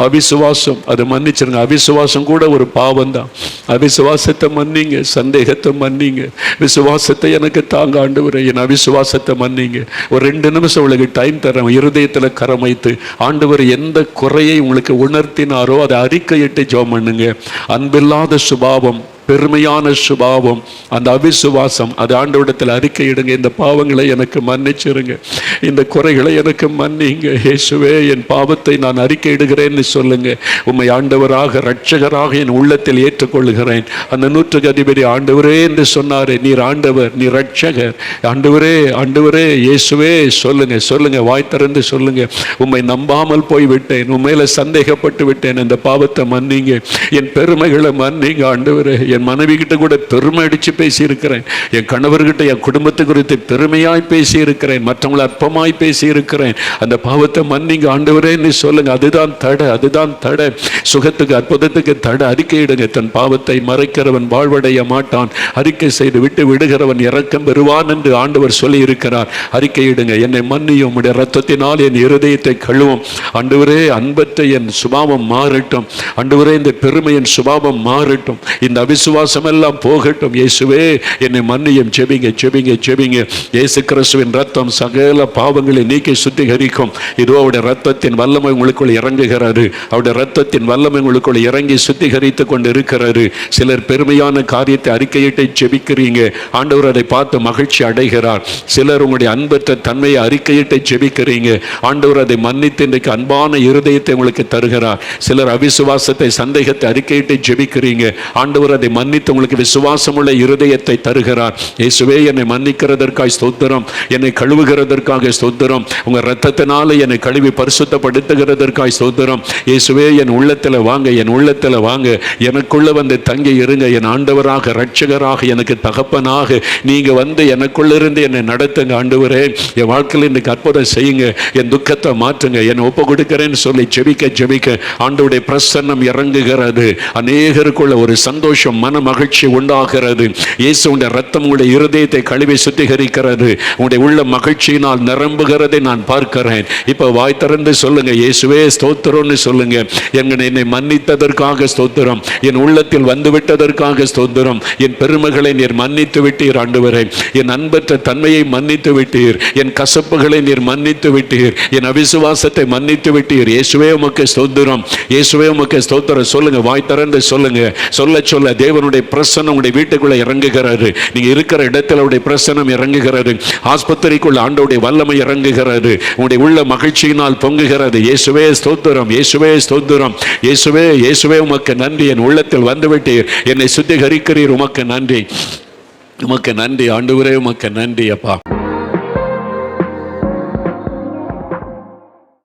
அவிசுவாசம், அதை மன்னிச்சிருங்க. அவிசுவாசம் கூட ஒரு பாவம் தான். அவிசுவாசத்தை மன்னிங்க, சந்தேகத்தை மன்னிங்க. விசுவாசத்தை எனக்கு தாங்க ஆண்டவரே, என் அவிசுவாசத்தை மன்னிங்க. ஒரு 2 நிமிஷம் உங்களுக்கு டைம் தரேன். இருதயத்தில் கரம் வைத்து ஆண்டவர் எந்த குறையை உங்களுக்கு உணர்த்தினாரோ அதை அறிக்கையிட்டு ஜெபம் பண்ணுங்க. அன்பில்லாத சுபாவம், பெருமையான சுபாவம், அந்த அவிசுவாசம், அது ஆண்டவரிடத்தில் அறிக்கையிடுங்க. இந்த பாவங்களை எனக்கு மன்னிச்சிருங்க, இந்த குறைகளை எனக்கு மன்னிங்க இயேசுவே, என் பாவத்தை நான் அறிக்கையிடுகிறேன்னு சொல்லுங்க. உம்மை ஆண்டவராக, இரட்சகராக என் உள்ளத்தில் ஏற்றுக்கொள்கிறேன். அந்த 100க்கு அதிபதி ஆண்டவரே என்று சொன்னாரே, நீர் ஆண்டவர், நீர் இரட்சகர், ஆண்டவரே, ஆண்டவரே இயேசுவே சொல்லுங்க, வாய் திறந்து சொல்லுங்க. உம்மை நம்பாமல் போய்விட்டேன், உண்மையில சந்தேகப்பட்டு விட்டேன், இந்த பாவத்தை மன்னிங்க, என் பெருமைகளை மன்னிங்க ஆண்டவரே, என் மனைவி கிட்ட கூட பெருமை அடித்து பேசியிருக்கிறேன், என் கணவர்கிட்ட என் குடும்பத்தை குறித்து பெருமையாய் பேசியிருக்கிறேன், மற்றவங்களை அற்பமாய் பேசியிருக்கிறேன். அந்த பாவத்தை மன்னிங்க ஆண்டவரேன்னு சொல்லுங்க. அதுதான் தடை, அதுதான் தடை. சுகத்துக்கு அற்புதத்துக்கு தடை. அறிக்கையிடுங்க. தன் பாவத்தை மறைக்கிறவன் வாழ்வடைய மாட்டான், அறிக்கை செய்து விட்டு விடுகிறவன் இரக்கம் பெறுவான் என்று ஆண்டவர் சொல்லி இருக்கிறார். அறிக்கையிடுங்க. என்னை மன்னியும், உம்முடைய இரத்தத்தினால் என் இருதயத்தை கழுவும் ஆண்டவரே. அன்பற்ற என் சுபாவம் மாறட்டும் ஆண்டவரே. இந்த பெருமையின் சுபாவம் மாறட்டும், இந்த அவிசுவாசம் எல்லாம் போகட்டும். இயேசுவே என்னை மன்னியும். ஜெபிங்க, ஜெபிங்க, ஜெபிங்க. இயேசு கிறிஸ்துவின் ரத்தம் சகல பாவங்களை நீக்கி சுத்திகரிக்கும். இதோ அவருடைய ரத்தத்தின் வல்லமை உங்களுக்குள் இறங்குகிறாரு. அவருடைய ரத்தத்தின் வல்லமை உங்களுக்குள் இறங்கி சுத்திகரித்து கொண்டு இருக்கிறாரு. சிலர் பெருமையான காரியத்தை அறிக்கையிட்டு ஜெபிக்கிறீங்க, ஆண்டவர் அதை பார்த்து மகிழ்ச்சி அடைகிறார். சிலர் உங்களுடைய அன்பற்ற தன்மையை அறிக்கையிட்டு ஜெபிக்கிறீங்க, ஆண்டவர் அதை மன்னித்து இன்றைக்கு அன்பான இருதயத்தை உங்களுக்கு தருகிறார். சிலர் அவிசுவாசத்தை சந்தேகத்தை அறிக்கையிட்டு ஜெபிக்கிறீங்க, ஆண்டவர் அதை மன்னித்து உங்களுக்கு விசுவாசமுள்ள இருதயத்தை தருகிறார். இயேசுவே என்னை மன்னிக்கிறதற்காக ஸ்தோத்திரம், என்னை கழுவுகிறதற்காக ஸ்தோத்திரம், உங்க இரத்தத்தினால என்னை கழுவி பரிசுத்தப்படுத்துகிறதற்காக ஸ்தோத்திரம். இயேசுவே என் உள்ளத்தில் வாங்க, என் உள்ளத்தில் வாங்க, எனக்குள்ள வந்து தங்கி இருங்க. என் ஆண்டவராக இரட்சகராக எனக்கு தகப்பனாக நீங்க வந்து எனக்குள்ளிருந்து என்னை நடத்துங்க ஆண்டவரே. என் வாழ்க்கையில் இன்னைக்கு அற்புதம் செய்யுங்க, என் துக்கத்தை மாற்றுங்க, என்னை ஒப்பு கொடுக்கிறேன்னு சொல்லி ஜெபிக்க ஜெபிக்க ஆண்டவருடைய பிரசன்னம் இறங்குகிறது. அநேகருக்குள்ள ஒரு சந்தோஷம், மன மகிழ்ச்சி உண்டாகிறது. இயேசுடைய ரத்தம் உங்களுடைய இருதயத்தை கழுவி சுத்திகரிக்கிறது. உங்களுடைய உள்ள மகிழ்ச்சியினால் நிரம்புகிறதை நான் பார்க்கிறேன். இப்போ வாய் திறந்து சொல்லுங்க, இயேசுவே ஸ்தோத்திரம்னு சொல்லுங்க. என்னை மன்னித்ததற்காக ஸ்தோத்திரம், என் உள்ளத்தில் வந்து விட்டதற்காக ஸ்தோத்திரம், என் பெருமைகளை நீர் மன்னித்து விட்டீர் ஆண்டவரே, என் அன்பற்ற தன்மையை மன்னித்து விட்டீர், என் கசப்புகளை நீர் மன்னித்து விட்டீர், என் அவிசுவாசத்தை மன்னித்து விட்டீர். இயேசுவே உமக்கு ஸ்தோத்திரம், இயேசுவே உமக்கு ஸ்தோத்திரம். சொல்லுங்க, வாய் திறந்து சொல்லுங்க. சொல்ல சொல்ல தேவனுடைய பிரசன்னம் உங்களுடைய வீட்டுக்குள்ள இறங்குகிறாரு. நீங்க இருக்கிற இடத்துல அவருடைய பிரசன்னம் இறங்குகிறது. ஆஸ்பத்திரிக்குள்ள ஆண்டவருடைய வல்லமை இறங்குகிறது. உங்களுடைய உள்ள மகிழ்ச்சியினால் பொங்குகிறது. இயேசுவே ஸ்தோத்திரம், இயேசுவே ஸ்தோத்திரம், இயேசுவே இயேசுவே உமக்கு நன்றி. என் உள்ளத்தில் வந்துவிட்டீர், என்னை சுத்திகரிக்கிறீர். உமக்கு நன்றி, உமக்கு நன்றி ஆண்டவரே, உமக்கு நன்றி அப்பா.